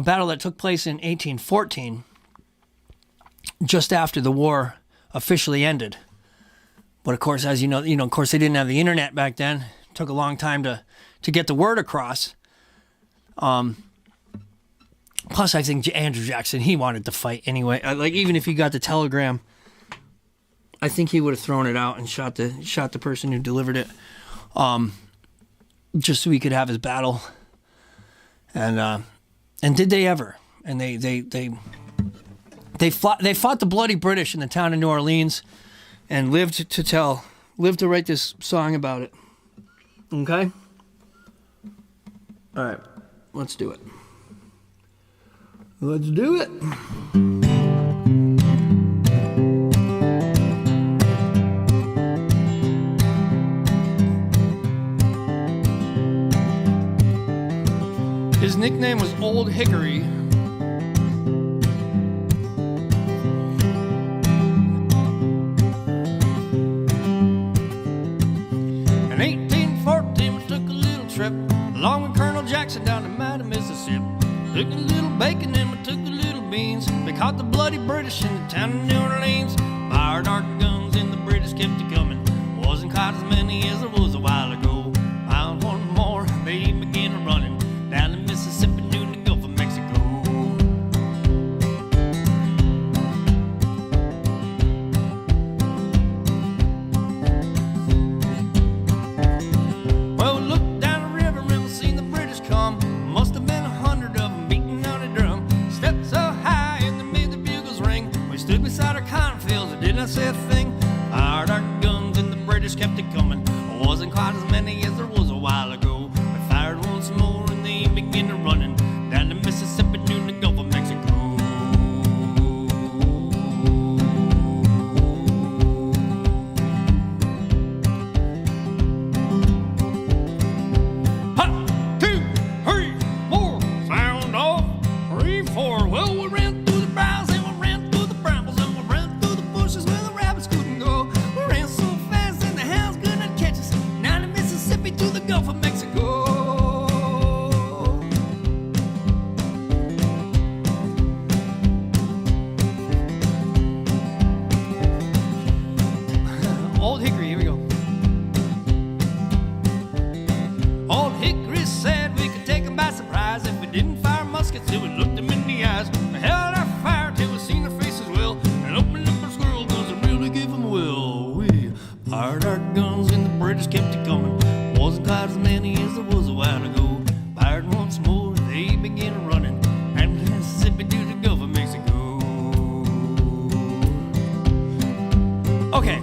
battle that took place in 1814, just after the war officially ended. But of course, as you know, of course, they didn't have the internet back then. It took a long time to get the word across. Plus, I think Andrew Jackson, he wanted to fight anyway. Like, even if he got the telegram, I think he would have thrown it out and shot the person who delivered it, just so he could have his battle. And did they ever? And they fought the bloody British in the town of New Orleans, and lived to write this song about it. Okay? All right, let's do it. Let's do it. His nickname was Old Hickory. In 1814, we took a little trip along with Colonel Jackson down the mighty Mississippi. Took a little bacon and we took a little beans. They caught the bloody British in the town of New Orleans. Fired our guns and the British kept it coming. Wasn't quite as many as there was a while ago. Found one more, they began running down the Mississippi, near the Gulf of Mexico. Well, we looked down the river and we seen the British come. Must have been 100 of them beating on a drum. Stepped so high and they made the bugles ring. We stood beside our cornfields and did not say a thing. Fired our guns and the British kept it coming. Wasn't quite as many as there was a while ago. We fired once more and they began to running down the Mississippi, near the Gulf of Mexico. Hot, 2, 3, 4, sound off. 3, 4. Well, we ran through the browse and we ran through the brambles and we ran through the bushes where the rabbits couldn't go. We ran so fast and the hounds could not catch us. Down the Mississippi to the Gulf of Mexico. Old Hickory, here we go. Old Hickory said we could take 'em by surprise if we didn't fire muskets till we looked them in the eyes. We held our fire till we seen their faces well, and opened up our squirrel guns and really gave 'em a will. We fired our guns and the British kept it coming. Wasn't quite as many as there was a while ago. Fired once more, they began running, and Mississippi to the Gulf of Mexico. Okay,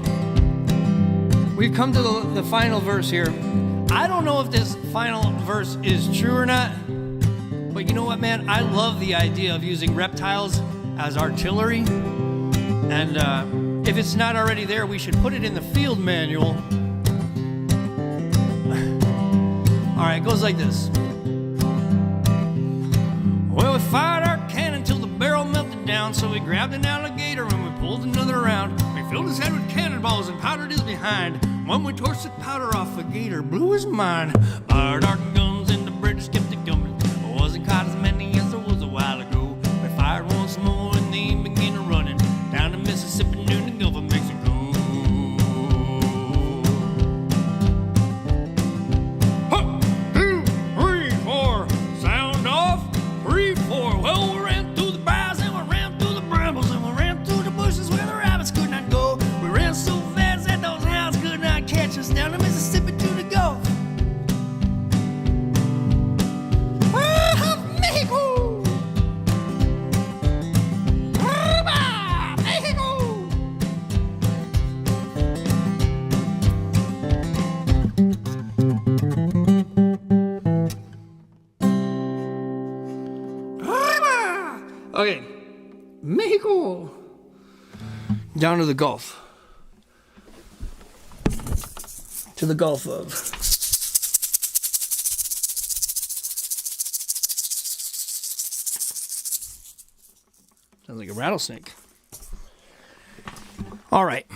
we've come to the final verse here. I don't know if this final verse is true or not, but you know what, man? I love the idea of using reptiles as artillery, and if it's not already there, we should put it in the field manual. All right, it goes like this. Well, we fired our cannon till the barrel melted down, so we grabbed an alligator and we pulled another round. We filled his head with cannonballs and powdered his behind. When we torched the powder off, the gator blew his mind. Fired our guns and the British kept it coming. Wasn't quite as many as there was a while ago. We fired once more and they began to running down the Mississippi, near the Gulf of Mexico. Well, we ran through the briars and we ran through the brambles and we ran through the bushes where the rabbits could not go. We ran so fast that those hounds could not catch us down the Mississippi to the Gulf. Mexico! Mexico! Okay, Mexico. down to the Gulf. To the Gulf of. Sounds like a rattlesnake. All right.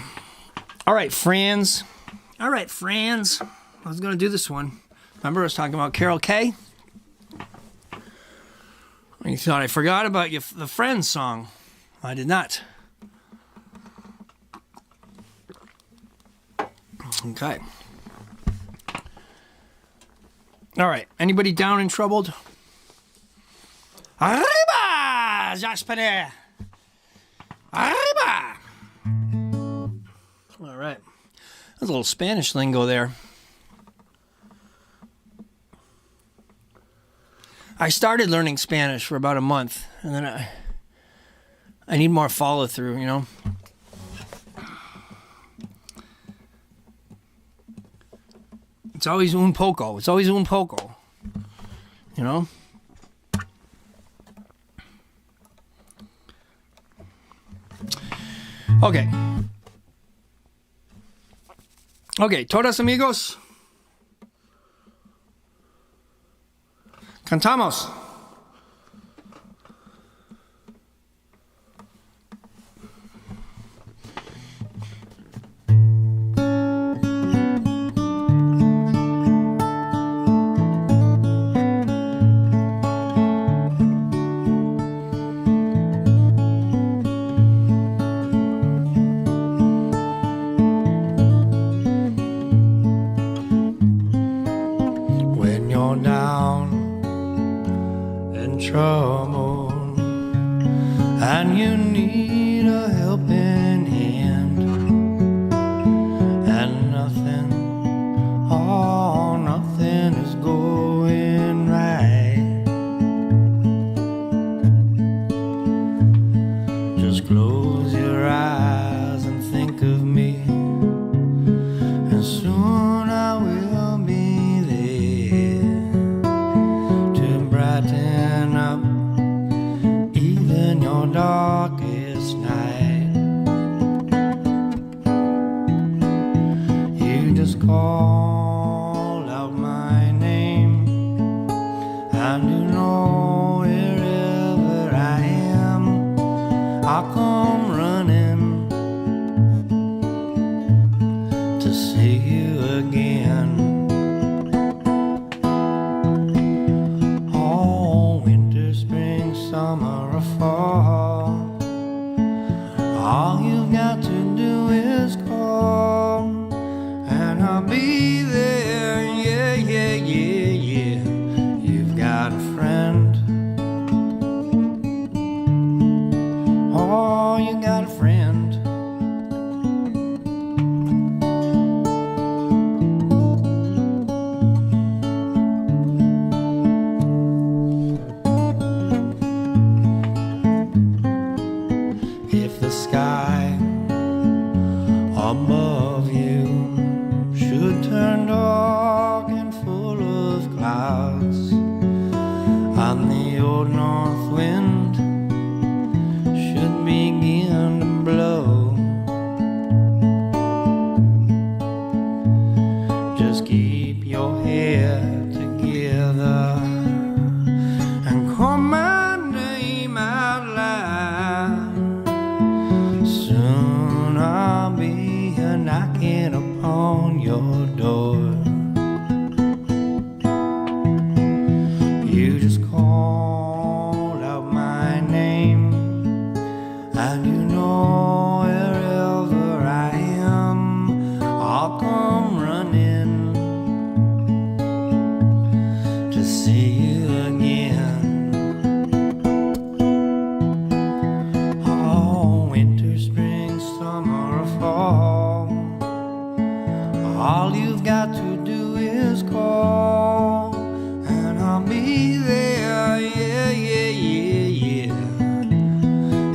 All right, friends. All right, friends. I was going to do this one. Remember I was talking about Carol Kay? You thought I forgot about the Friends song. I did not. Okay. All right. Anybody down and troubled? Arriba, Jaspere. Arriba. All right. There's a little Spanish lingo there. I started learning Spanish for about a month, and then I need more follow through, you know. It's always un poco. It's always un poco. You know? Okay. Okay, todos amigos. Cantamos. When you're down in trouble and you need a helping hand, and nothing, oh, nothing is going right, just close your eyes and think of me, and soon I will be there to brighten up even your darkest night. You just call out my name, and you know wherever I am, I'll come running to see you again. Oh, winter, spring, summer, or fall, all you've got to do is call, and I'll be there. Yeah, yeah, yeah, yeah. You've got a friend. Oh, you got a friend. If the sky above you should turn dark and full of clouds, and the old north wind should begin to blow, just keep your head together and call my name out loud. Soon I'll be a knocking upon your door. You just call out my name, and you know wherever I am, I'll come running to see you again. Oh, winter, spring, summer, or fall, all you've got to do is call, and I'll be there. Yeah, yeah, yeah, yeah.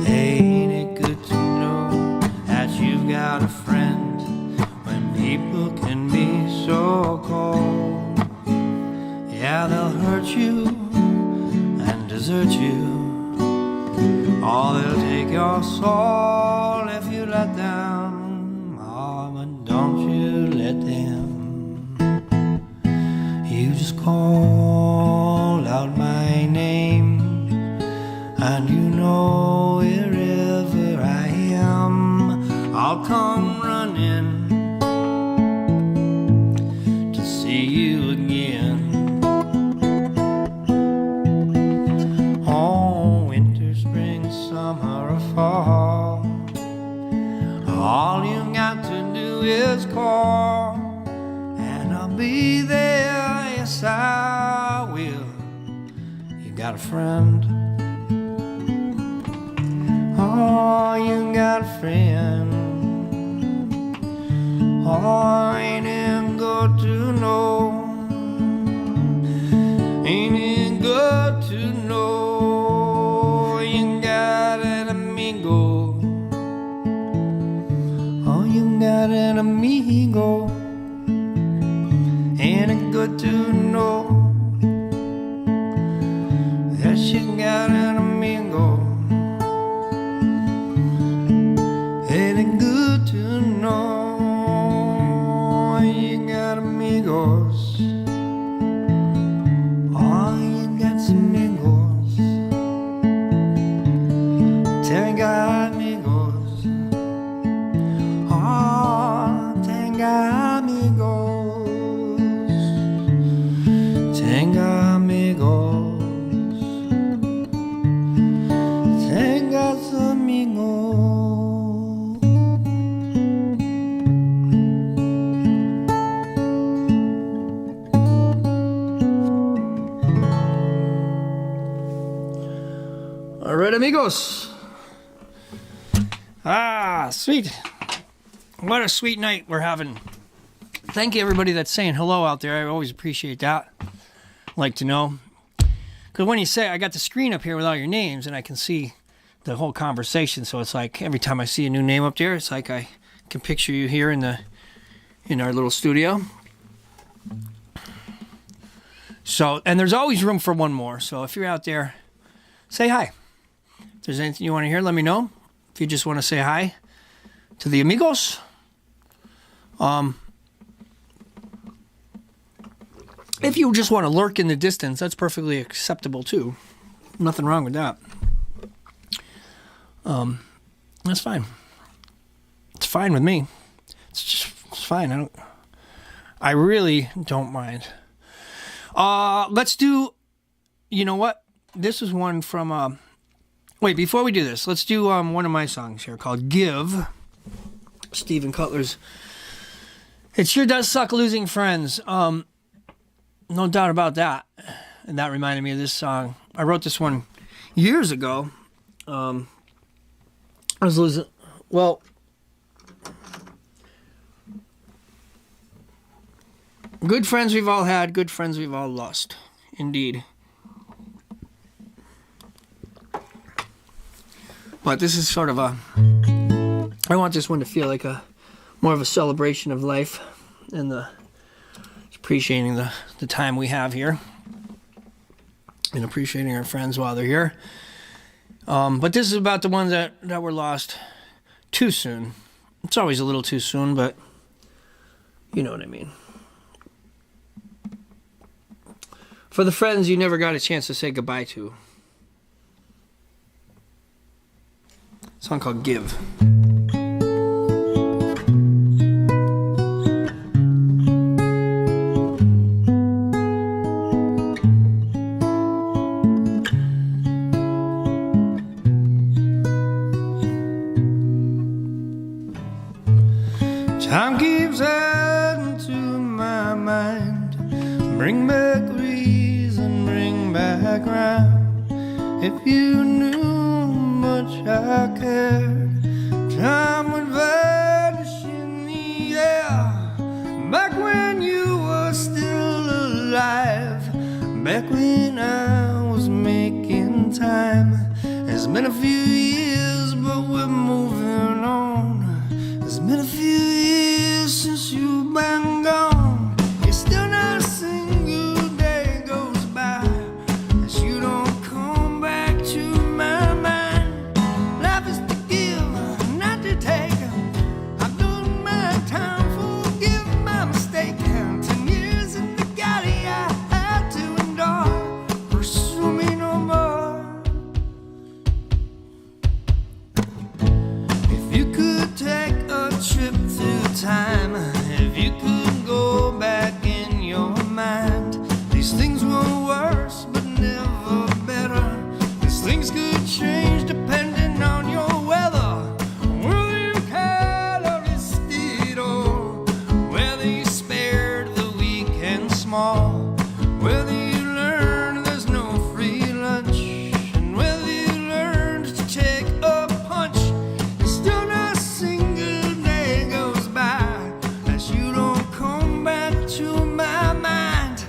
Ain't it good to know that you've got a friend when people can be so cold? Yeah, they'll hurt you and desert you, or they'll take your soul if you let them, mama, don't you let them. You just call out my name, and you know wherever I am, I'll come running to see you again. Oh, winter, spring, summer, or fall, all you got to do is call, and I'll be there. Yes, I will. You got a friend? Oh, you got a friend. Oh, ain't it good to know? Ain't it good to know you got an amigo? Oh, you got an amigo. Ain't it good to know that you got an amigo? Ain't it good to know you got amigos? Oh, you got some amigos. Tenga amigos. Oh, tenga amigos. Tenga amigos. Tengas amigos. All right, amigos. Ah, sweet. What a sweet night we're having. Thank you, everybody that's saying hello out there. I always appreciate that. Like to know. Because when you say, I got the screen up here with all your names, and I can see the whole conversation. So it's like every time I see a new name up there, it's like I can picture you here in our little studio. So, and there's always room for one more. So if you're out there, say hi. If there's anything you want to hear, let me know. If you just want to say hi to the amigos. If you just want to lurk in the distance, that's perfectly acceptable too. Nothing wrong with that. That's fine. It's fine with me. It's fine. I really don't mind. Let's do, you know what? This is one from, wait, before we do this, let's do one of my songs here called Give. Stephen Cutler's. It sure does suck losing friends. No doubt about that. And that reminded me of this song. I wrote this one years ago. I was losing, well, good friends we've all had, good friends we've all lost. Indeed. But this is sort of I want this one to feel like more of a celebration of life and appreciating the time we have here and appreciating our friends while they're here. But this is about the ones that were lost too soon. It's always a little too soon, but you know what I mean. For the friends you never got a chance to say goodbye to. A song called Give. Time keeps adding to my mind. Bring back reason, bring back rhyme. If you knew much I cared, time would vanish in the air. Back when you were still alive, back when I was making time. It's been a few years, but we're moving on. It's been a few years since you've been gone. It's still not a single day goes by that you don't come back to my mind. Life is to give, not to take. small. Whether you learn there's no free lunch, and whether you learn to take a punch, still not a single day goes by as you don't come back to my mind.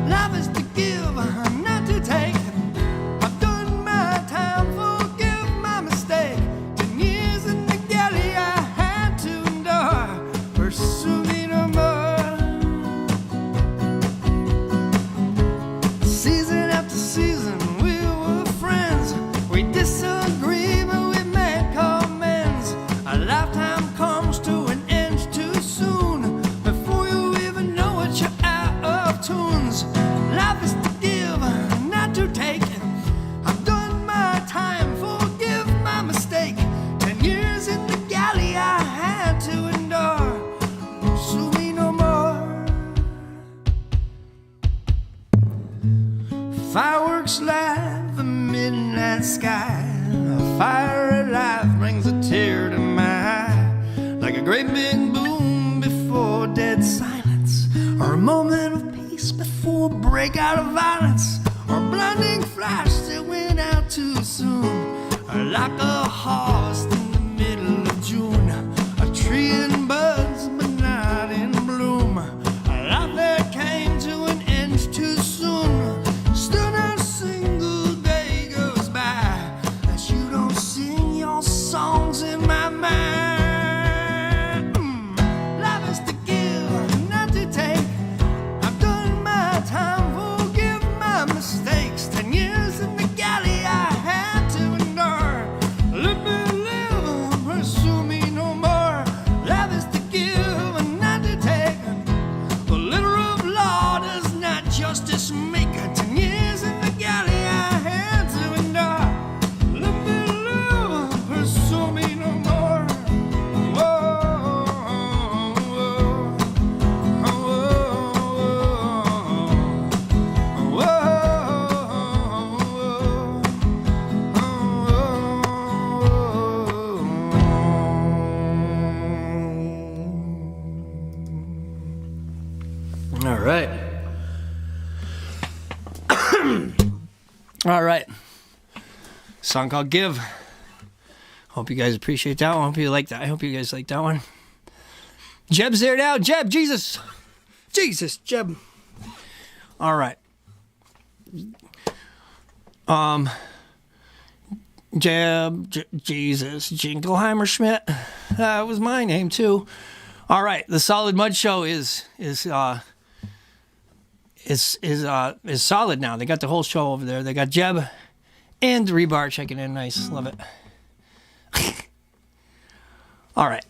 Life is to give, not to take. I've done my time, forgive my mistake. 10 years in the galley I had to endure. Pursue me no more. Season after season we were friends. We disagree but we make amends. A lifetime comes to an end too soon. Before you even know it you're out of tunes. Life is to give, not to take. I've done my time, forgive my mistake. 10 years in the galley I had to endure. Sue me no more. Fireworks light the midnight sky. A fire alive brings a tear to my eye. Like a great big boom before dead silence, or a moment of peace before a breakout of violence, or a blinding flash that went out too soon. Or like a harvest in the middle of June, a tree in buds but not in bloom. A life that came to an end too soon. Still not a single day goes by that you don't sing your songs in my mind. Life is to give, not to take. I've done my time, forgive my mistakes. 10 years in the galley I had to endure. Let me live, pursue me no more. Life is to give, not to take. The letter of law does not justice make. 10 years in the galley I had to endure. Let me live, pursue me no more. Whoa, whoa, All right. All right. Song called Give. Hope you guys appreciate that one. Hope you like that. I hope you guys like that one. Jeb's there now. Jeb, Jesus. Jesus, Jeb. All right. Jesus, Jingleheimer Schmidt. That was my name too. All right, the Solid Mud Show is solid now. They got the whole show over there. They got Jeb and Rebar checking in. Nice, love it. All right.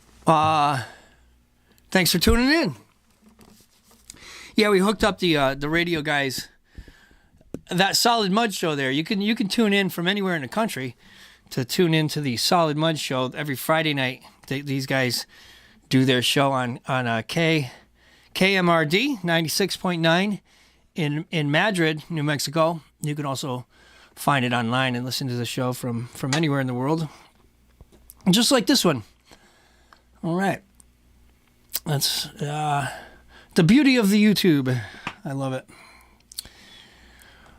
Thanks for tuning in. Yeah, we hooked up the radio guys. That Solid Mud Show there. You can tune in from anywhere in the country to tune into the Solid Mud Show every Friday night. These guys do their show on KMRD 96.9 in Madrid, New Mexico. You can also find it online and listen to the show from anywhere in the world. Just like this one. All right. That's the beauty of the YouTube. I love it.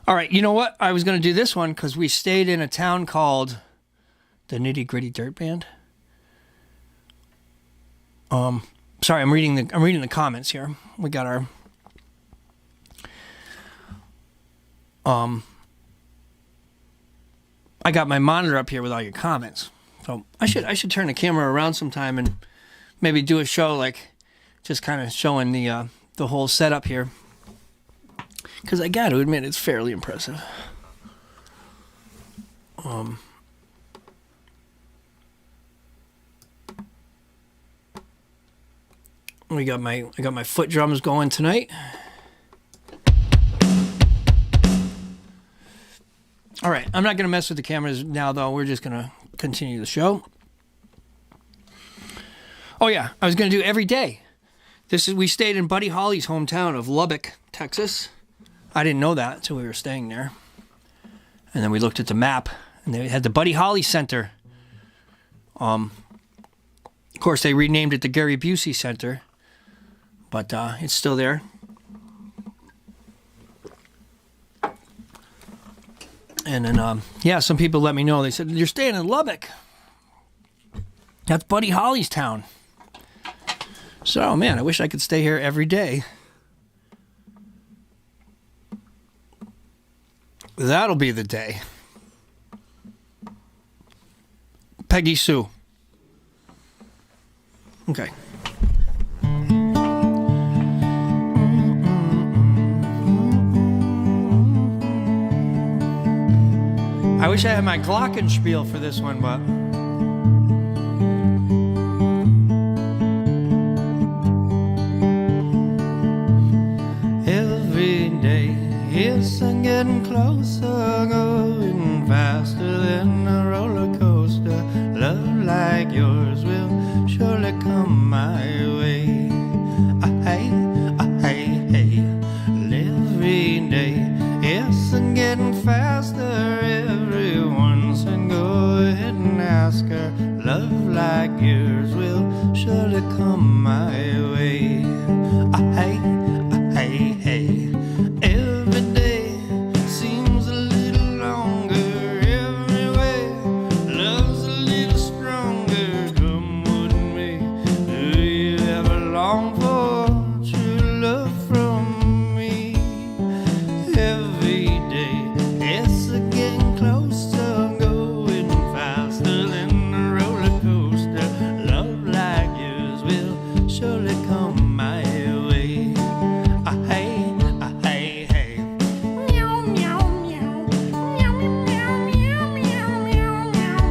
All right, you know what? I was going to do this one because we stayed in a town called the Nitty Gritty Dirt Band. Sorry, I'm reading the comments here. We got our I got my monitor up here with all your comments. So I should turn the camera around sometime and maybe do a show like just kind of showing the whole setup here. Because I got to admit, it's fairly impressive. I got my foot drums going tonight. All right, I'm not going to mess with the cameras now, though. We're just going to continue the show. Oh yeah, I was going to do every day. We stayed in Buddy Holly's hometown of Lubbock, Texas. I didn't know that until we were staying there. And then we looked at the map, and they had the Buddy Holly Center. Of course, they renamed it the Gary Busey Center, but it's still there. And then, yeah, some people let me know. They said, you're staying in Lubbock. That's Buddy Holly's town. So, man, I wish I could stay here every day. That'll be the day. Peggy Sue. Okay. I wish I had my glockenspiel for this one, but... Every day it's getting closer, going faster than a roller coaster. Love like yours will surely come my way. Hey, hey. Every day it's getting faster. Everyone said go ahead and ask her. Love like yours will surely come my way. Hey. Every day seems a little longer. Every way love's a little stronger. Come with me. Do you ever long for true love from me? Every day it's getting closer, going faster than a roller coaster. Love like yours will surely come my way. Hey. Meow, meow, meow. Meow, meow, meow, meow, meow, meow, meow,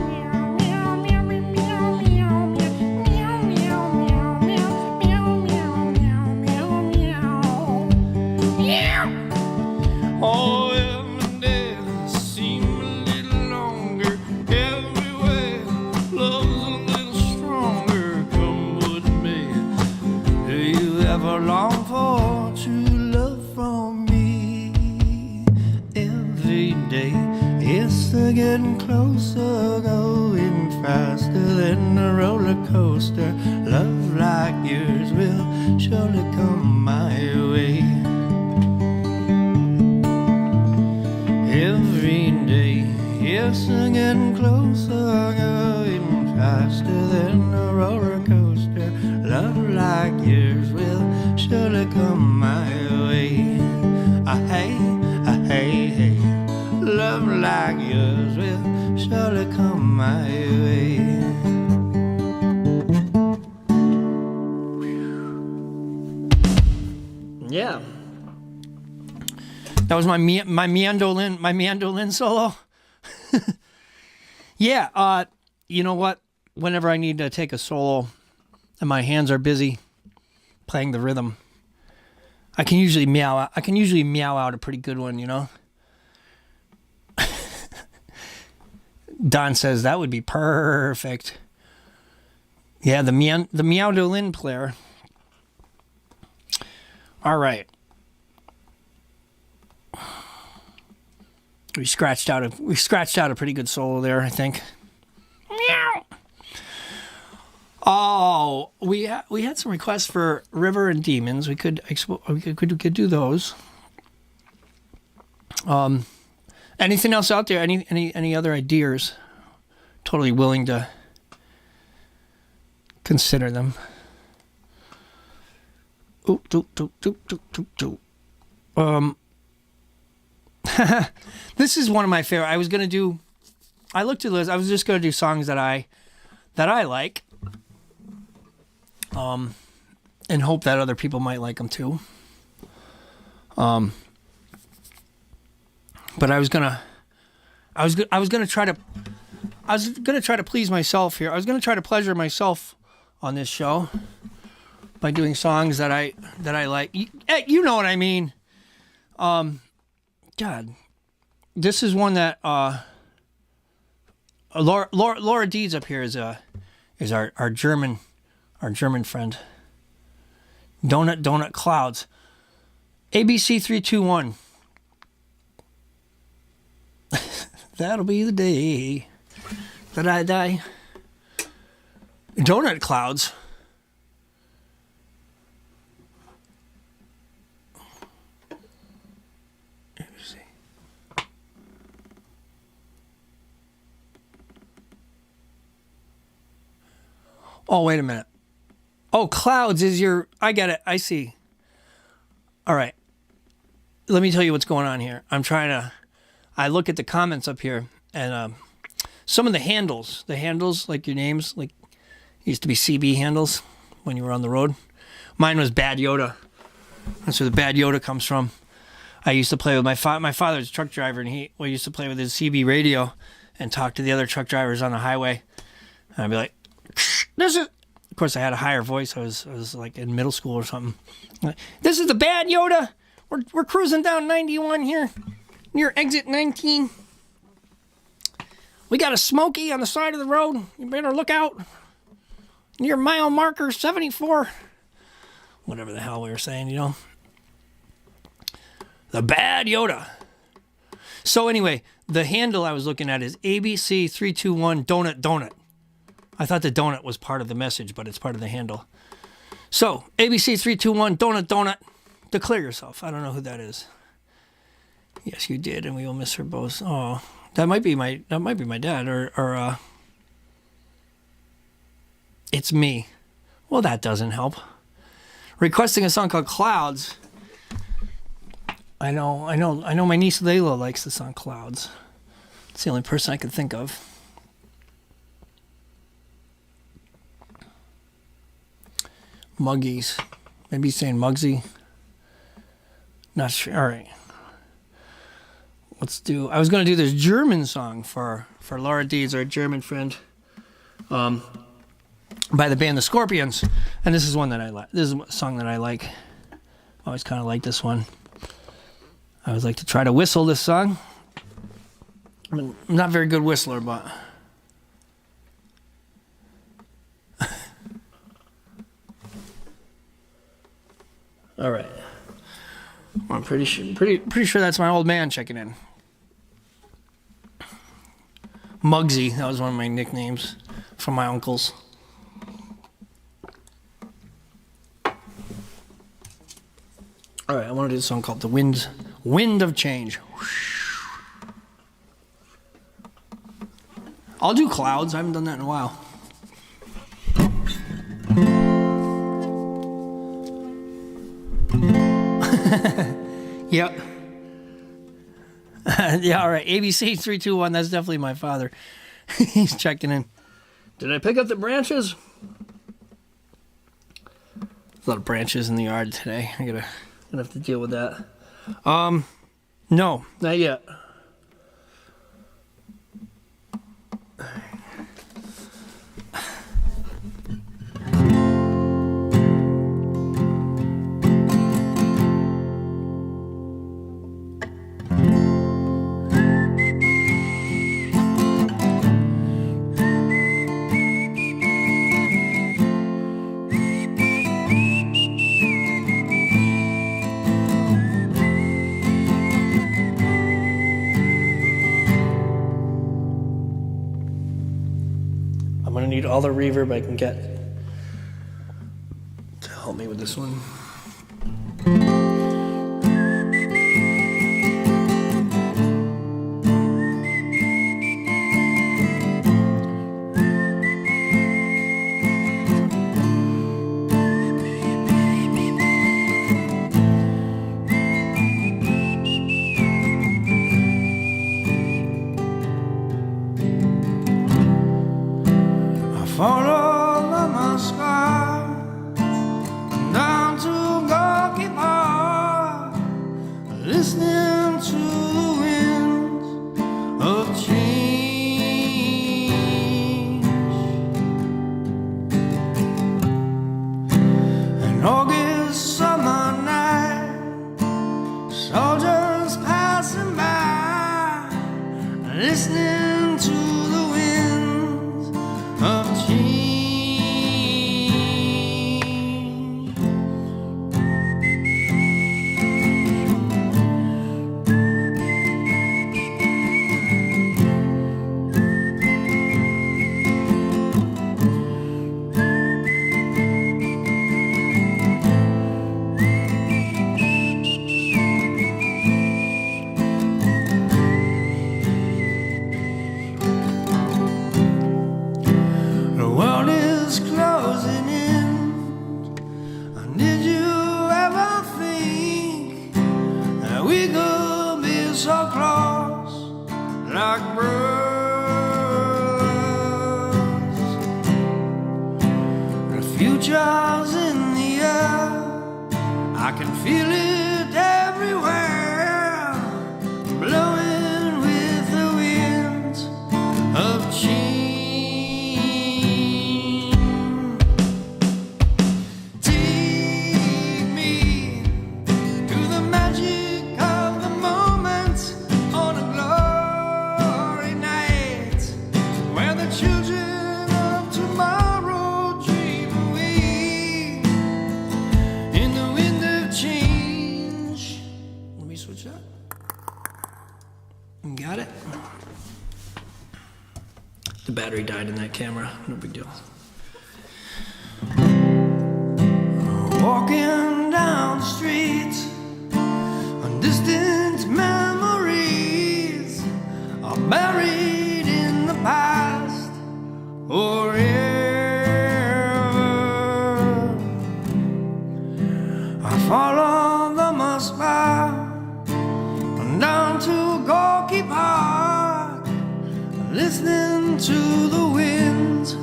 meow, meow, meow, meow, meow, meow, meow. Oh, every day seems a little longer. Every way love's a little stronger. Come with me. Do you ever long for true love from me? Every day it's getting closer, going faster than a roller coaster. Love like yours will surely come my way. Every day it's getting closer, going faster than a roller coaster. Love like yours will surely come my way. Hey. Love like yours will surely come my way. Yeah. That was my mandolin solo. Yeah, you know what? Whenever I need to take a solo and my hands are busy playing the rhythm, I can usually meow out a pretty good one, you know? Don says that would be perfect. Yeah, the meowdolin player. All right. We scratched out a pretty good solo there, I think. Meow. Oh, we had some requests for River and Demons. We could do those. Anything else out there? Any other ideas? Totally willing to consider them. This is one of my favorite. I looked at this. I was just gonna do songs that I like, and hope that other people might like them too. But I was gonna try to please myself here. I was gonna try to pleasure myself on this show by doing songs that I like. You know what I mean? God, this is one that Laura Deeds up here is our German friend. Donut Clouds. ABC 321. That'll be the day that I die. Donut Clouds. Let me see. Oh, wait a minute. Oh, clouds is your... I get it. I see. All right. Let me tell you what's going on here. I look at the comments up here, and some of the handles, like your names, like used to be CB handles when you were on the road. Mine was Bad Yoda. That's where the Bad Yoda comes from. I used to play with my father's a truck driver, and we used to play with his CB radio and talk to the other truck drivers on the highway. And I'd be like, this is... Of course, I had a higher voice. I was like in middle school or something. This is the Bad Yoda. We're cruising down 91 here, near exit 19. We got a Smoky on the side of the road. You better look out. Near mile marker 74. Whatever the hell we were saying, you know. The Bad Yoda. So anyway, the handle I was looking at is ABC321 Donut Donut. I thought the donut was part of the message, but it's part of the handle. So, ABC321 Donut Donut. Declare yourself. I don't know who that is. Yes, you did, and we will miss her both. Oh, that might be my dad, or it's me. Well, that doesn't help. Requesting a song called Clouds. I know my niece Layla likes the song Clouds. It's the only person I could think of. Muggies. Maybe he's saying Muggsy. Not sure. All right. I was going to do this German song for Laura Deeds, our German friend, by the band The Scorpions. And this is one that I like. This is a song that I like. I always kind of like this one. I always like to try to whistle this song. I'm not a very good whistler, but... All right. I'm pretty sure that's my old man checking in. Muggsy, that was one of my nicknames from my uncles. All right, I want to do a song called The Wind of Change. I'll do Clouds. I haven't done that in a while. Yep. Yeah, all right. ABC 321. That's definitely my father. He's checking in. Did I pick up the branches? There's a lot of branches in the yard today. I'm gonna have to deal with that. No, not yet. All the reverb I can get to help me with this one. Follow my sky down to like brothers. The future's in the air, I can feel it everywhere, blowing with the winds of change. Take me to the magic of the moment on a glory night, where the children of tomorrow dream away in the wind of change. Let me switch that. Got it? The battery died in that camera. No big deal. Walking down the street, on distant memories are buried in the past forever. I follow the Moscow down to Gorky Park, listening to the winds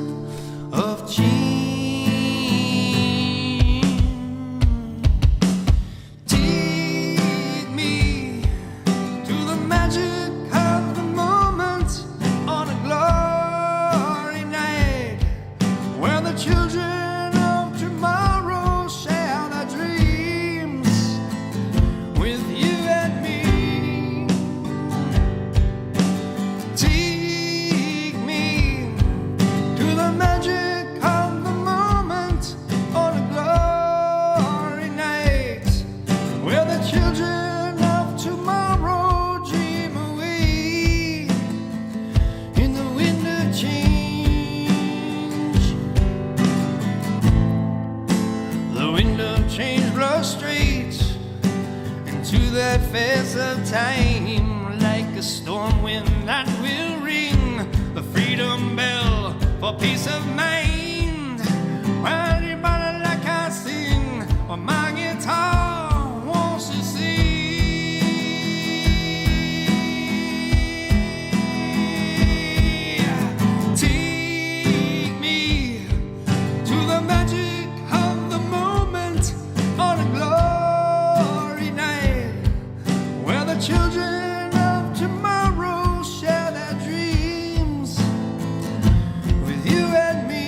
of change. Take me to the magic of the moment on a glory night, where the children of tomorrow share their dreams with you and me. Take me to the magic of the moment on a glory night, where the children of tomorrow dream away in the wind of change. The wind of change blows straight into that face of time, like a storm wind that will ring the freedom bell for peace of mind. Well, anybody like I sing, or my guitar wants to see. Take me to the magic of the moment on a glory night, where the children of tomorrow share their dreams with you and me.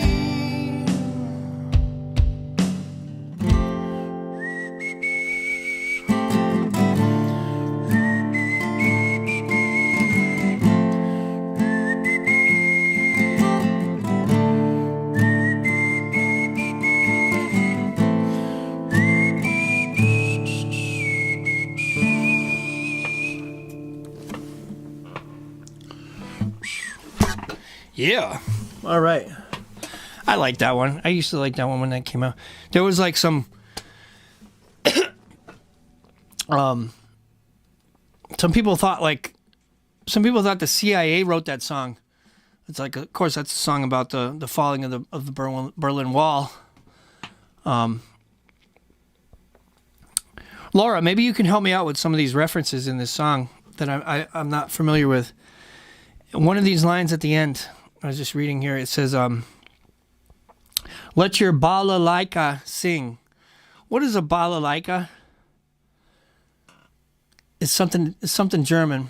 Yeah. All right. I like that one. I used to like that one when that came out. There was like some some people thought the CIA wrote that song. It's like, of course, that's a song about the falling of the Berlin Wall. Laura, maybe you can help me out with some of these references in this song that I'm not familiar with. One of these lines at the end, I was just reading here. It says, "Let your balalaika sing." What is a balalaika? It's something German.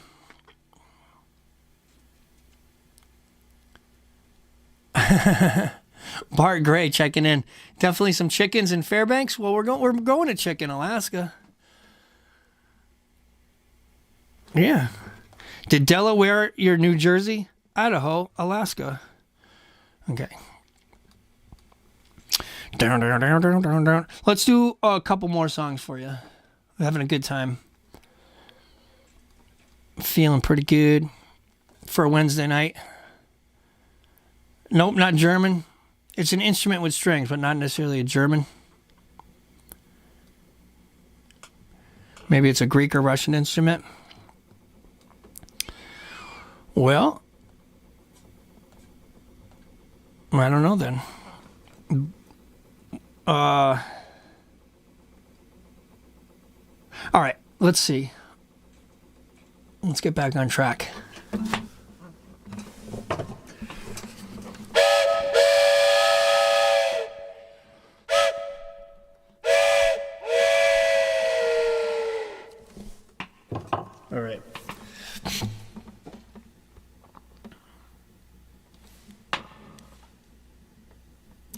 Bart Gray checking in. Definitely some chickens in Fairbanks. Well, we're going to Chicken, Alaska. Yeah. Did Delaware your New Jersey? Idaho, Alaska. Okay. Down. Let's do a couple more songs for you. We're having a good time. Feeling pretty good for a Wednesday night. Nope, not German. It's an instrument with strings, but not necessarily a German. Maybe it's a Greek or Russian instrument. Well, I don't know then. All right, let's see. Let's get back on track. All right.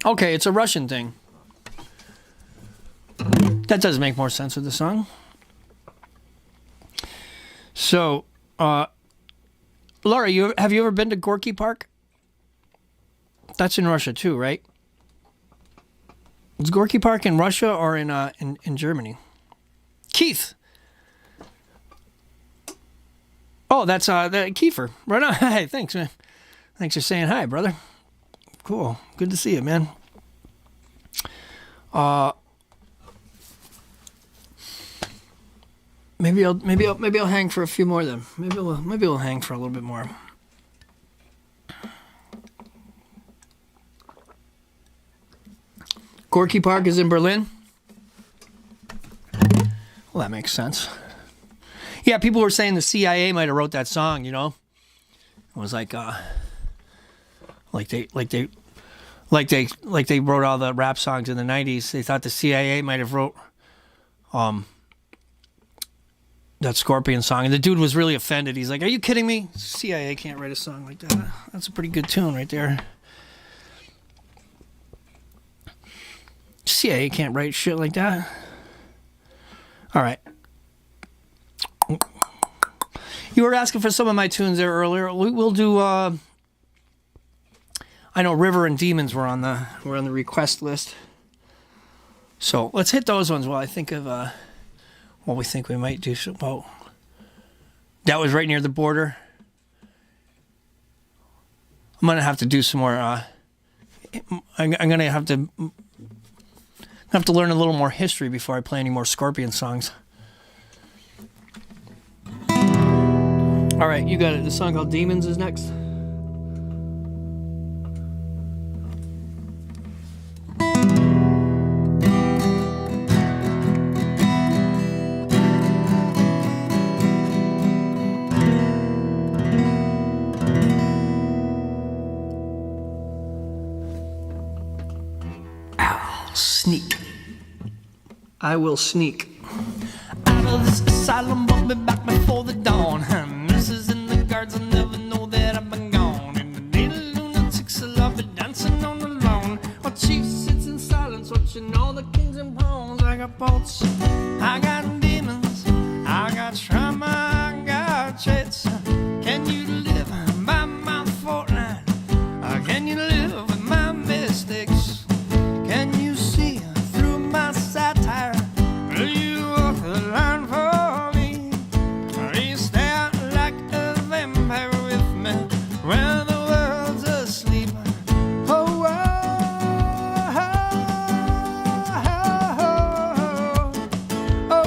Okay, it's a Russian thing. That does make more sense with the song. So, Laura, have you ever been to Gorky Park? That's in Russia too, right? Is Gorky Park in Russia or in Germany? Keith. Oh, that's Kiefer. Right on. Hey, thanks, man. Thanks for saying hi, brother. Cool. Good to see you, man. Maybe I'll hang for a few more then. Maybe we'll hang for a little bit more. Gorky Park is in Berlin. Well, that makes sense. Yeah, people were saying the CIA might have wrote that song. You know, it was like they wrote all the rap songs in the '90s. They thought the CIA might have wrote that Scorpion song, and the dude was really offended. He's like, "Are you kidding me? CIA can't write a song like that. That's a pretty good tune right there. CIA can't write shit like that." All right. You were asking for some of my tunes there earlier. We'll do. I know River and Demons were on the request list. So let's hit those ones while I think of what we think we might do. Well, that was right near the border. I'm gonna have to do some more. I'm gonna have to learn a little more history before I play any more Scorpion songs. All right, you got it. The song called Demons is next. Sneak. I will sneak. Out of this asylum, won't be back before the dawn. Nurses in the guards will never know that I've been gone. And the little lunatics will all be dancing on the lawn. While chief sits in silence, watching all the kings and pawns. I got bolts, I got demons, I got trauma, I got traits. Can you live by my fault line? Or can you live with my mistakes? Can you see through my satire? Will you walk the line for me? Or you stare like a vampire with me when the world's asleep? Oh, oh, oh, oh,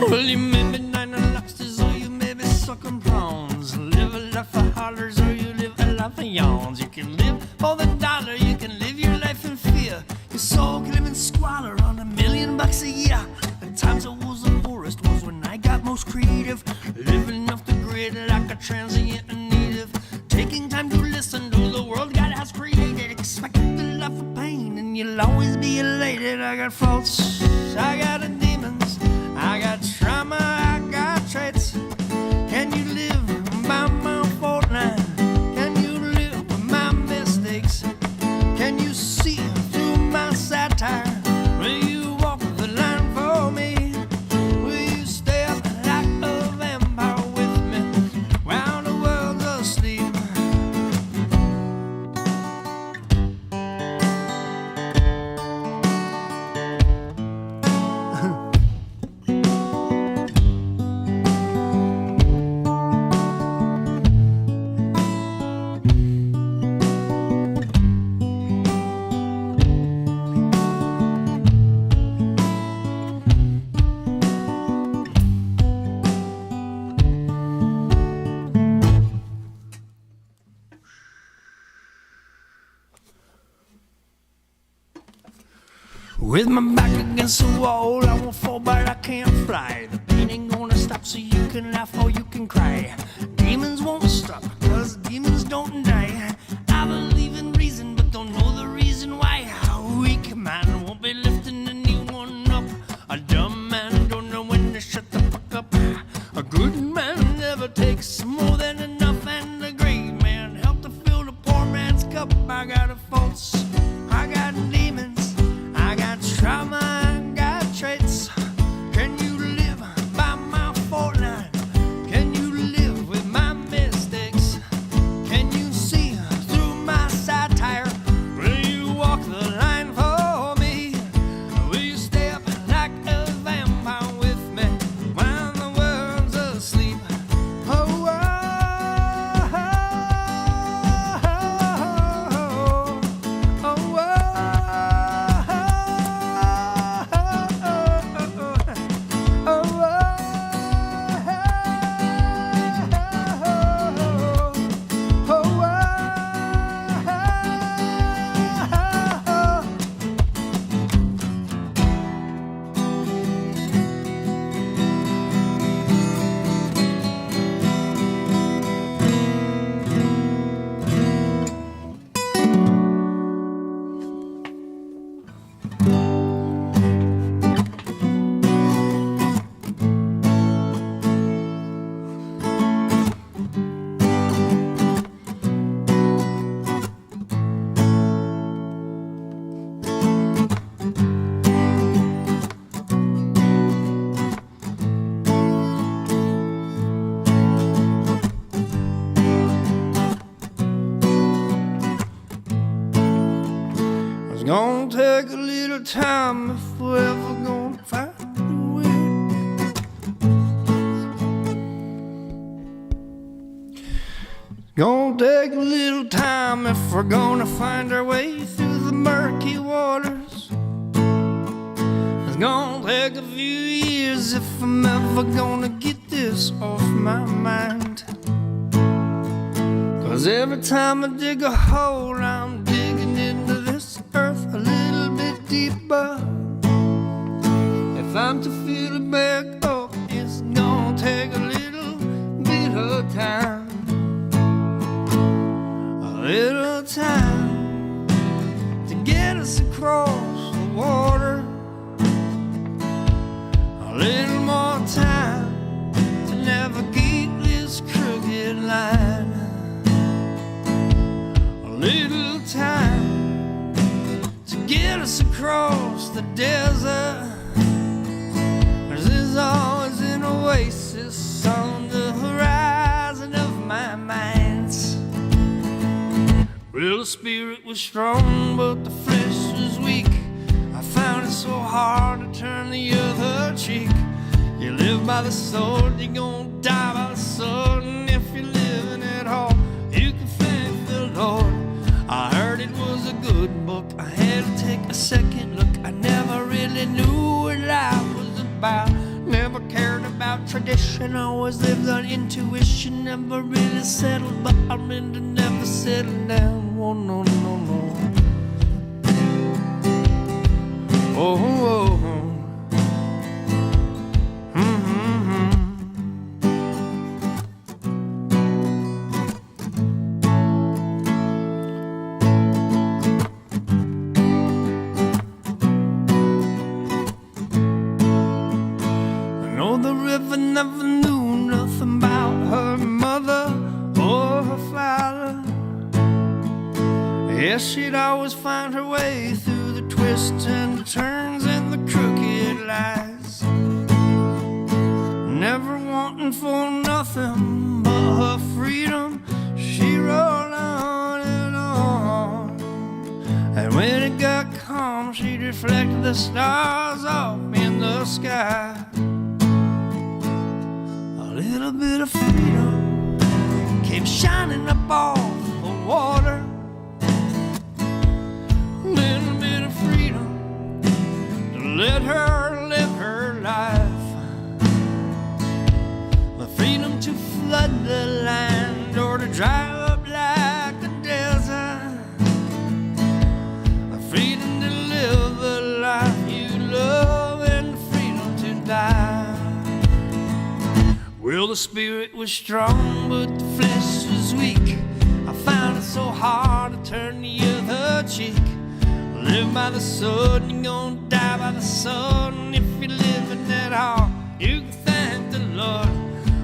well, you may be nine lobsters or you may be sucking prawns. Live a life of hollers or you live a life of yawns. You can live for the dollar, you can live your life in fear. Your soul can live in squalor on $1 million a year. The times I was the poorest was when I got most creative. Living off the grid like a transient and native. Taking time to listen to the world God has created. Expecting the life of pain and you'll always be elated. I got faults, I got demons, I got trauma, I got traits. Can you live by my fault line? Can you live with my mistakes? Can you see through my satire? Will you walk the line for me? Will you stay up like a vampire with me while the world's asleep? With my back against the wall, I won't fall, but I can't fly. The pain ain't gonna stop, so you can laugh or you can cry. Demons demons won't stop, cause demons don't die. I believe in reason, but don't know the reason why. A weak man won't be lifting anyone up. A dumb man don't know when to shut the fuck up. A good man never takes more than enough, and a great man helped to fill the poor man's cup. I got a faults, I got demons, I got trauma, I got traits. Can you live by my fault line? Can you live with my mistakes? Can you see through my satire? Will you walk the line for me? Will you stay up like a vampire with me when the world's asleep? Oh, oh, oh, oh, oh, It's gonna take a little time if we're ever gonna find a way. It's gonna take a little time if we're gonna find our way through the murky waters. It's gonna take a few years if I'm ever gonna get this off my mind. Cause every time I dig a hole, I'm digging into this earth a little bit deeper. If I'm to fill it back up, it's gonna take a little bit of time. A little time to get us across the water. A little more time to navigate this crooked line. A little time to get us across the desert. There's always an oasis on the horizon of my mind. Well, the spirit was strong, but the flesh was weak. I found it so hard to turn the other cheek. You live by the sword, you're gonna die by the sword. And if you're living at all, you can thank the Lord. I heard it was a good book, I had to take a second look. I never really knew what life was about. Never cared about tradition, always lived on intuition. Never really settled, but I'm into never settling down. Oh, no, no, no. Oh, oh, oh. Never knew nothing about her mother or her father. Yes, she'd always find her way through the twists and the turns and the crooked lies. Never wanting for nothing but her freedom, she rolled on and on. And when it got calm, she'd reflect the stars off in the sky. A little bit of freedom came shining up off the water. A little bit of freedom to let her live her life. The freedom to flood the land or to dry up like a desert. The freedom to live the life you love and the freedom to die. Well, Well, the spirit was strong, but the flesh was weak. I found it so hard to turn the other cheek. Live by the sword, you're gonna die by the sword. And if you're living at all, you can thank the Lord.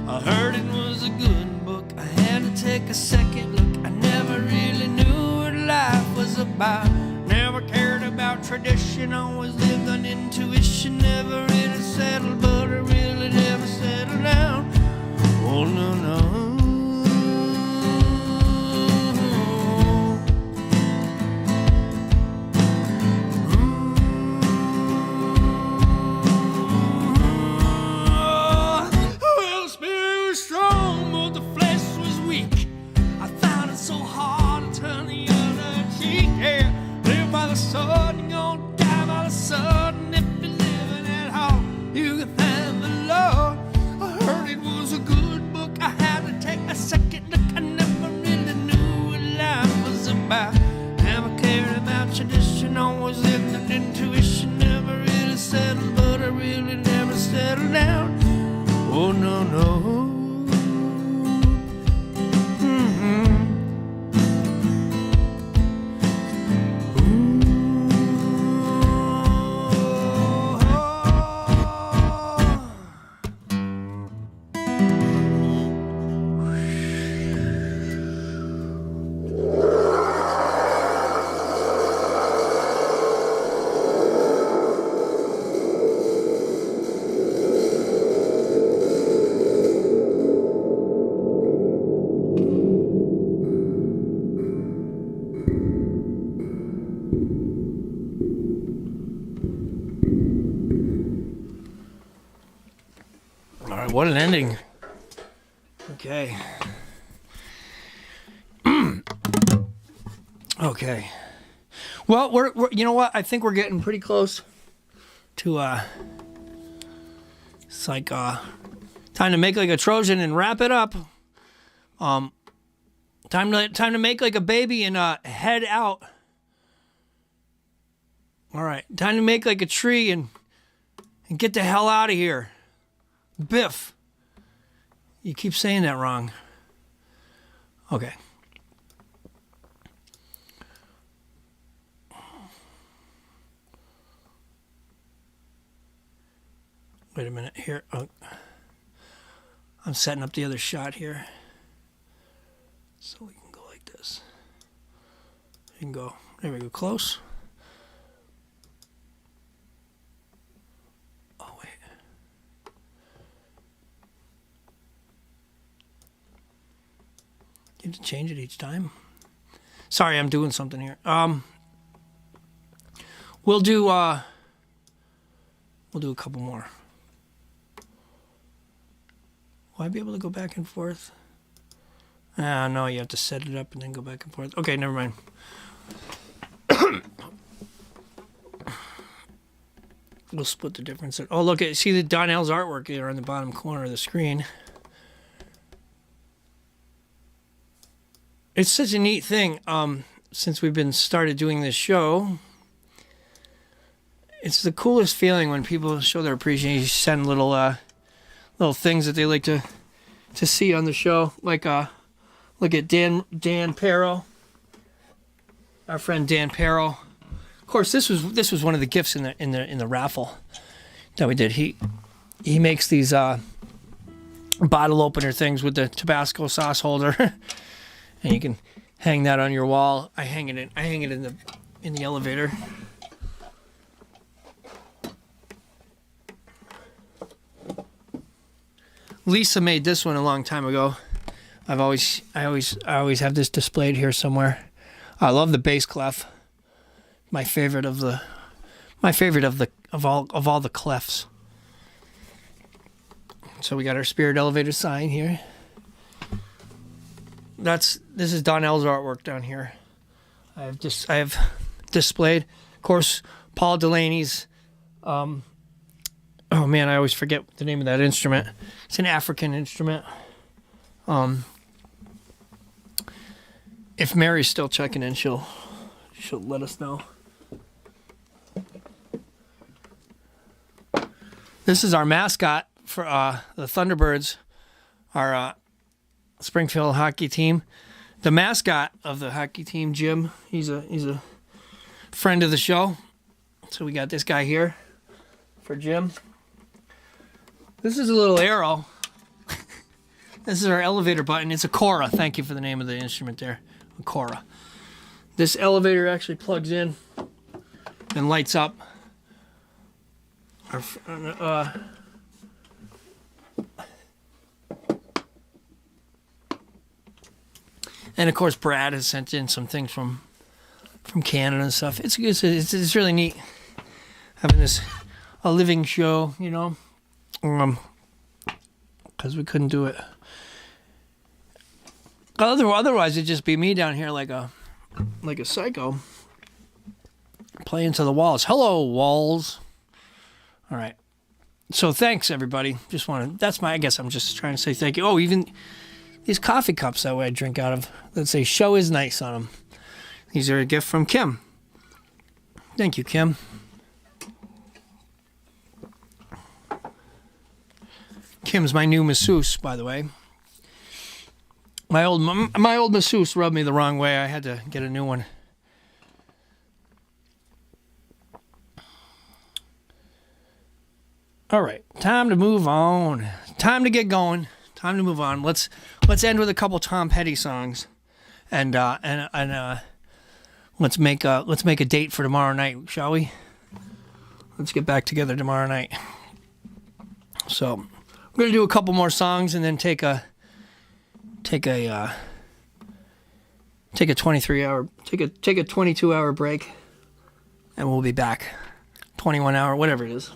I heard it was a good book. I had to take a second look. I never really knew what life was about. Never cared about tradition, always lived on intuition. Never really settled, but I really never settled down. Oh, no, no. Well, spirit was strong, but the flesh was weak. I found it so hard to turn the other cheek. Yeah, live by the sword, you're gonna die by the sword. And if you're living at home, you can thank the Lord. I heard it was a good book. I had to take a second look. I never really knew what life was about. Never cared about tradition, always lived on intuition. Never really settled, but I really never settled down. Oh, no, no. All right, what an ending. Okay. Okay. Well, we're you know what? I think we're getting pretty close to it's like time to make like a Trojan and wrap it up. Time to make like a baby and head out. All right, time to make like a tree and get the hell out of here. Biff. You keep saying that wrong. Okay. Wait a minute here. Oh. I'm setting up the other shot here. So we can go like this. You can go. There we go. Close. Oh, wait. You have to change it each time. Sorry, I'm doing something here. We'll do a couple more. Will I be able to go back and forth? No, you have to set it up and then go back and forth. Okay, never mind. We'll split the difference. Oh, look, see the Donnell's artwork there on the bottom corner of the screen. It's such a neat thing. Since we've been started doing this show, it's the coolest feeling when people show their appreciation. Send little things that they like to see on the show. Like look at Dan Perro, our friend Dan Perro. Of course, this was one of the gifts in the raffle that we did. He makes these bottle opener things with the Tabasco sauce holder, and you can hang that on your wall. I hang it in the elevator. Lisa made this one a long time ago. I always have this displayed here somewhere. I love the bass clef. My favorite of all the clefs. So we got our Spririt Elevator sign here. This is Donnell's artwork down here. I have displayed, of course, Paul Delaney's. Oh man, I always forget the name of that instrument. It's an African instrument. If Mary's still checking in, she'll let us know. This is our mascot for the Thunderbirds. our Springfield hockey team. The mascot of the hockey team, Jim, he's a friend of the show. So we got this guy here for Jim. This is a little arrow. This is our elevator button. It's a Cora. Thank you for the name of the instrument there. A Cora. This elevator actually plugs in and lights up. And of course, Brad has sent in some things from Canada and stuff. It's really neat having a living show, you know, because we couldn't do it. Otherwise, it'd just be me down here like a psycho playing to the walls. Hello, walls. All right. So thanks, everybody. I guess I'm just trying to say thank you. Oh, even these coffee cups that way I drink out of that say "Show is nice" on them. These are a gift from Kim. Thank you, Kim. Kim's my new masseuse, by the way. My old masseuse rubbed me the wrong way. I had to get a new one. All right, time to move on. Time to get going. Time to move on. Let's end with a couple Tom Petty songs, and let's make a date for tomorrow night, shall we? Let's get back together tomorrow night. So we're gonna do a couple more songs and then take a 22-hour break, and we'll be back. 21-hour, whatever it is.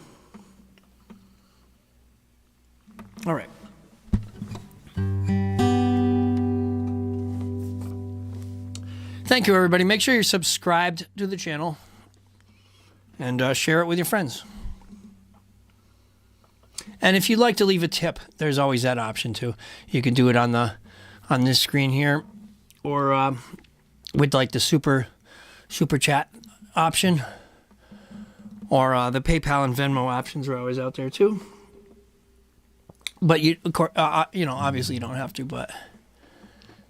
All right. Thank you, everybody. Make sure you're subscribed to the channel and share it with your friends. And if you'd like to leave a tip, there's always that option too. You can do it on this screen here, or with like the super chat option, or the PayPal and Venmo options are always out there too. But obviously you don't have to, but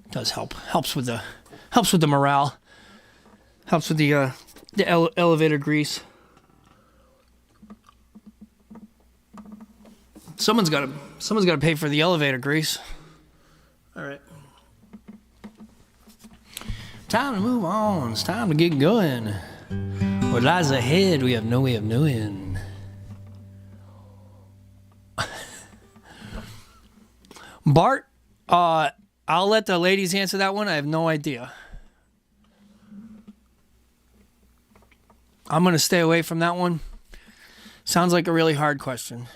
it does help. Helps with the morale. Helps with the elevator grease. Someone's got to pay for the elevator grease. All right. Time to move on. It's time to get going. What lies ahead, we have no way of knowing. Bart, I'll let the ladies answer that one. I have no idea. I'm going to stay away from that one. Sounds like a really hard question.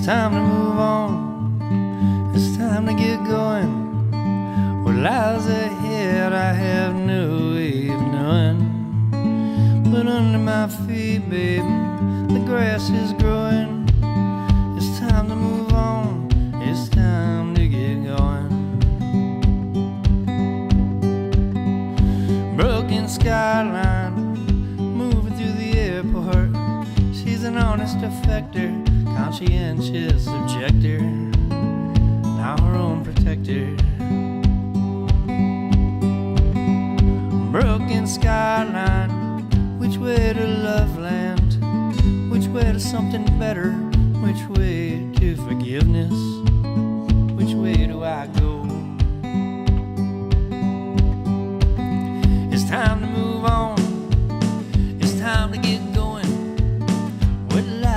Time to move on. It's time to get going. What lies ahead, I have no way of knowing. But under my feet, baby, the grass is growing. It's time to move on. It's time to get going. Broken skyline, moving through the airport. She's an honest defector, conscientious objector, now her own protector. Broken skyline, which way to Loveland? Which way to something better? Which way to forgiveness? Which way do I go? It's time to move on. It's time to get going. What life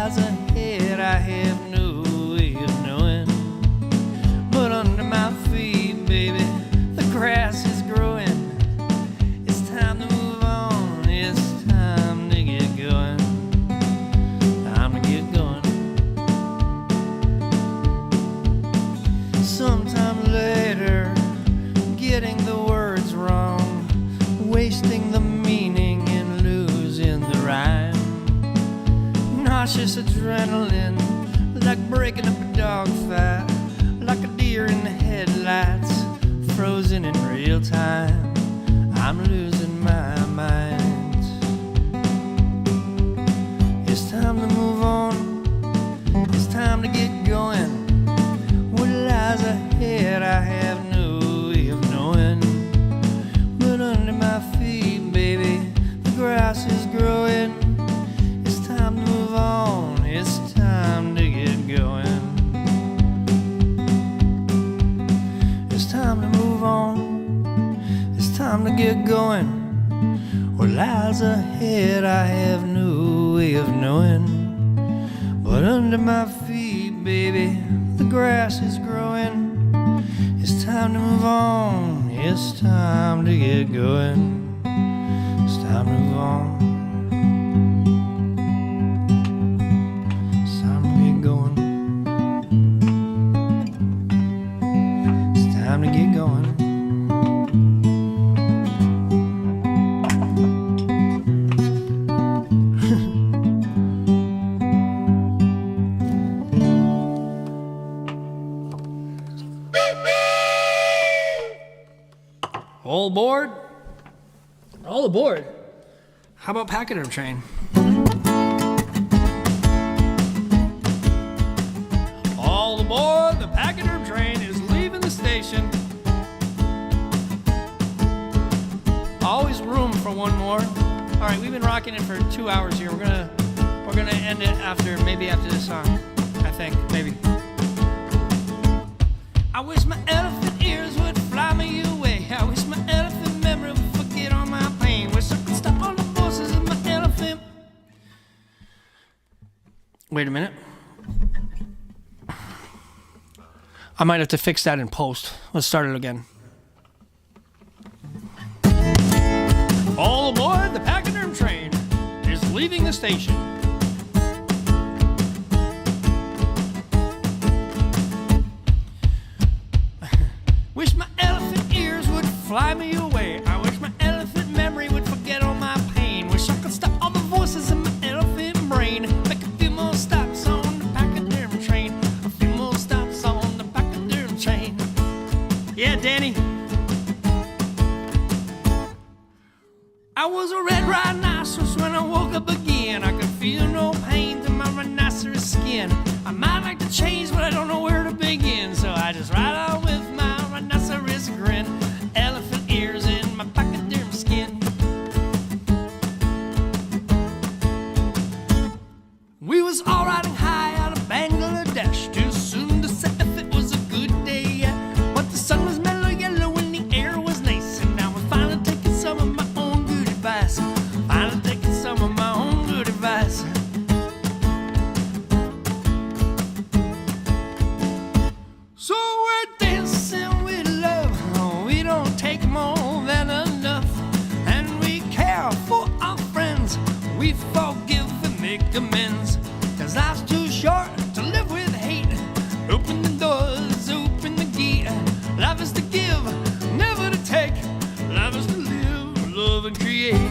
adrenaline, like breaking up a dog fight, like a deer in the headlights, frozen in real time. I'm losing my mind. It's time to move on. It's time to get going. What lies ahead I have no way of knowing. But under my feet, baby, the grass is growing. It's time to move on. It's time to get going. It's time to move on. It's time to get going. What lies ahead I have no way of knowing. But under my feet, baby, the grass is growing. It's time to move on. It's time to get going. It's time to move on. It's time to get going. It's time to get going. All aboard? All aboard? How about Pachyderm Train? All aboard, the Pachyderm Train is leaving the station. Always room for one more. All right, we've been rocking it for 2 hours here. We're gonna end it after this song. I think, maybe. I wish my elephant ears would fly me away. I wish my elephant memory would forget all my pain. Wish I could stop all the voices of my elephant. Wait a minute. I might have to fix that in post. Let's start it again. All aboard, the Pachyderm Train is leaving the station. Wish my elephant ears would fly me away. I wish my elephant memory would forget all my pain. Wish I could stop all the voices in my elephant brain. Make a few more stops on the Pachyderm Train. A few more stops on the Pachyderm Train. Yeah, Danny. I was a red rhinoceros when I woke up again. I could feel no pain through my rhinoceros skin. I might like to change, but I don't know where to begin. So I just ride on with my rhinoceros grin. Elephant ears in my pachyderm skin. We was all riding high out of Bangladesh. Too soon to say if it was a good day yet. But the sun was mellow yellow and the air was nice. And now I'm finally taking some of my own good advice. Finally taking some of my own good advice. So we're dancing with love. We don't take more than enough. And we care for our friends. We forgive and make amends. 'Cause life's too short to live with hate. Open the doors, open the gate. Life is to give, never to take. Life is to live, love and create.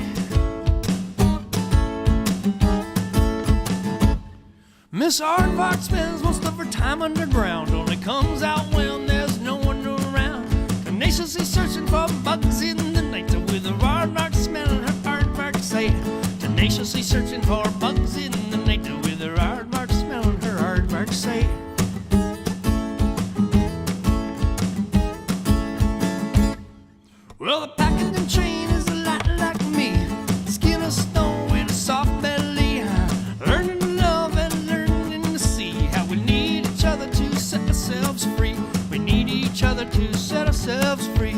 Miss Aardvark spends most of her time underground. Only comes out when there's no one around. Tenaciously searching for bugs in the night. With her aardvark smelling her aardvark sight. Tenaciously searching for bugs in the night. With her aardvark smelling her aardvark sight. Well, the Pachyderm Train is a lot like me. Skin of stone with a soft belly. Learning to love and learning to see how we need each other to set ourselves free. We need each other to set ourselves free.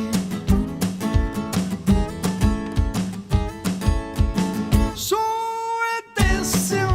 So we're dancing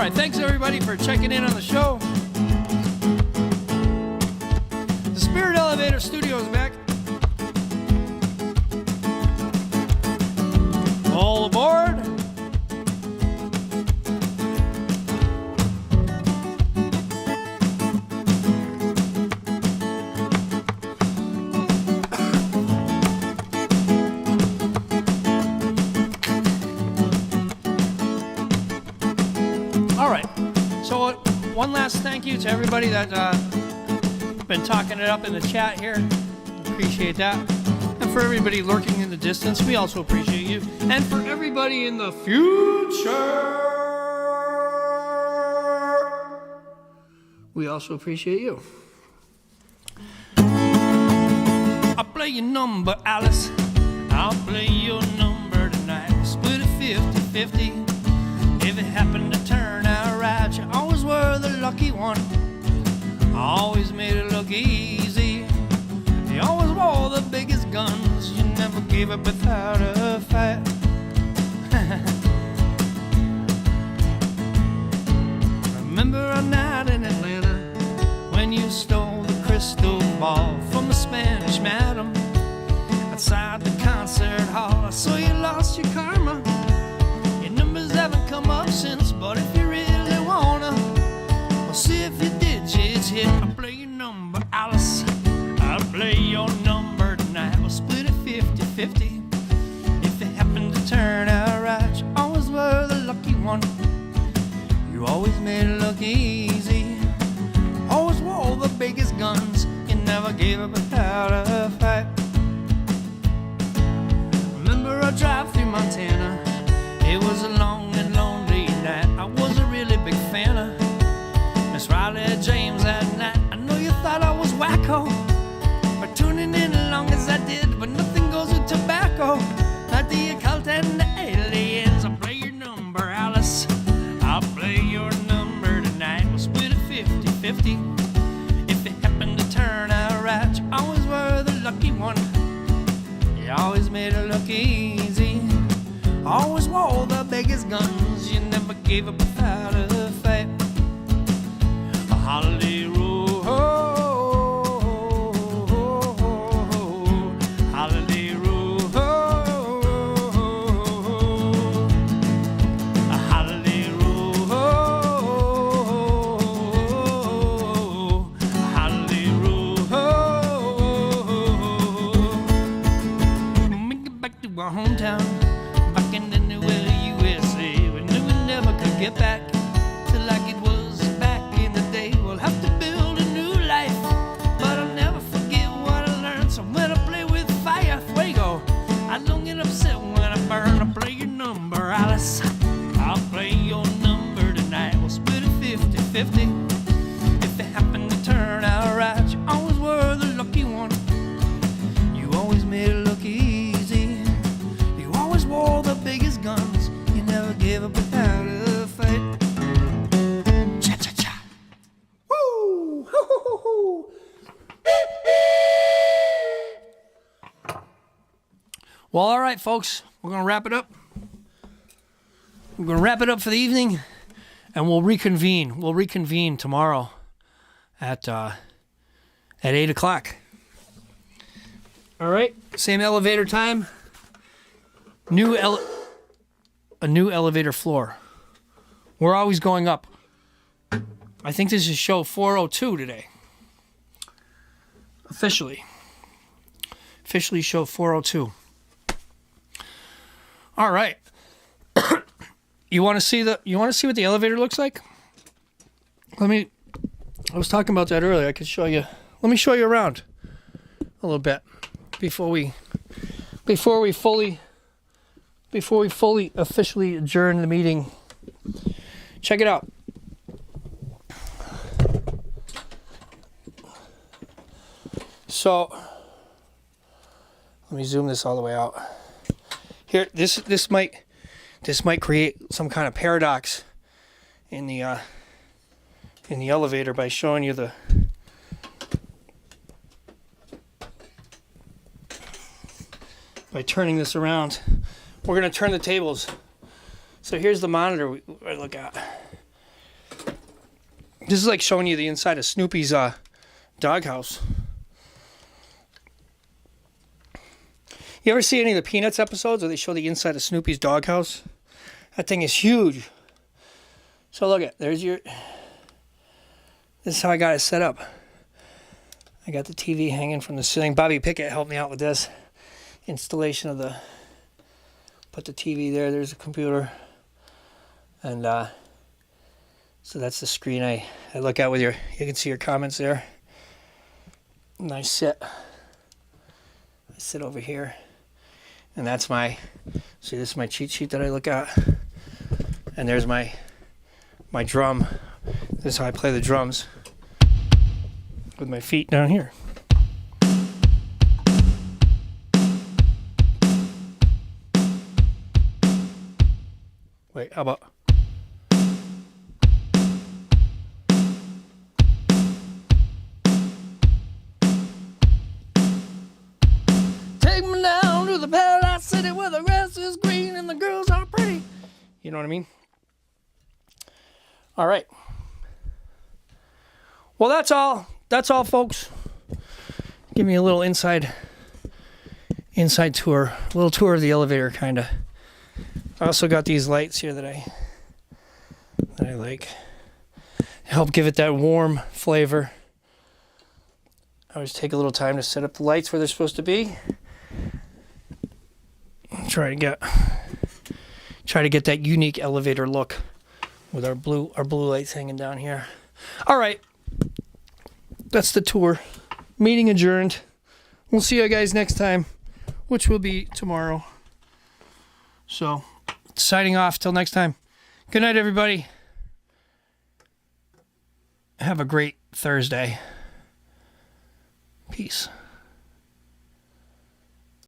right, thanks everybody for checking in on the show. The Spririt Elevator Studio is back. All aboard. All right, so one last thank you to everybody that been talking it up in the chat here. Appreciate that. And for everybody lurking in the distance, we also appreciate you. And for everybody in the future, we also appreciate you. I'll play your number, Alice. I'll play your number tonight. We'll split it 50-50. If it happened to turn out right, you always were the lucky one. Always made it look easy. You always wore the biggest guns. You never gave up without a fight. Remember a night in Atlanta when you stole the crystal ball from the Spanish madam outside the concert hall. I saw you lost your karma. Your numbers haven't come up since, but if you really wanna, we'll see if your digits hit. I'll play your number, Alice. I'll play your number tonight. We'll split it 50-50. If it happened to turn out right, you always were the lucky one. You always made it look easy. Always wore the biggest guns. You never gave up without a fight. Remember a drive through Montana? It was a long and lonely night. I was a really big fan of Miss Riley James that night. I know you thought I was wacko for tuning in as long as I did, but nothing goes with tobacco like the occult and the aliens. I'll play your number, Alice. I'll play your number tonight. We'll split it 50-50. If it happened to turn out right, you always were the lucky one. You always made it look easy. Always wore the biggest guns. You never gave up without a fight. A holiday road, holiday road, a holiday road, a holiday road. When we get back to our hometown, back in the New USA, we knew we never could get back to like it was back in the day. We'll have to build a new life, but I'll never forget what I learned. So when I play with fire, fuego, I don't get upset when I burn. I'll play your number, Alice. I'll play your number tonight. We'll split it 50-50. If it happened to turn out right, you always were the lucky one. You always made it look easy. You always wore the biggest guns. You never gave up without a fight. Cha-cha-cha. Woo! Hoo-hoo-hoo-hoo. Well, all right, folks. We're going to wrap it up. We're going to wrap it up for the evening, and we'll reconvene. We'll reconvene tomorrow at 8 o'clock. All right. Same elevator time. A new elevator floor. We're always going up. I think this is show 402 today. Officially show 402. All right. You want to see what the elevator looks like? I was talking about that earlier. I could show you. Let me show you around a little bit before we fully officially adjourn the meeting. Check it out. So let me zoom this all the way out. Here, this might create some kind of paradox in the elevator by showing you by turning this around. We're going to turn the tables. So here's the monitor I look at. This is like showing you the inside of Snoopy's doghouse. You ever see any of the Peanuts episodes where they show the inside of Snoopy's doghouse? That thing is huge. So look at, there's your, this is how I got it set up. I got the TV hanging from the ceiling. Bobby Pickett helped me out with this installation of the, put the TV there, there's the computer. And so that's the screen I look at with your, you can see your comments there. And I sit over here. And that's my, see, this is my cheat sheet that I look at. And there's my drum. This is how I play the drums with my feet down here. Wait, how about? Take me down to the paradise city where the grass is green and the girls are pretty. You know what I mean? All right. Well, that's all. That's all, folks. Give me a little inside tour, a little tour of the elevator, kind of. I also got these lights here that I like. Help give it that warm flavor. I always take a little time to set up the lights where they're supposed to be. Try to get that unique elevator look with our blue lights hanging down here. All right. That's the tour. Meeting adjourned. We'll see you guys next time, which will be tomorrow. So, signing off till next time. Good night, everybody. Have a great Thursday. Peace.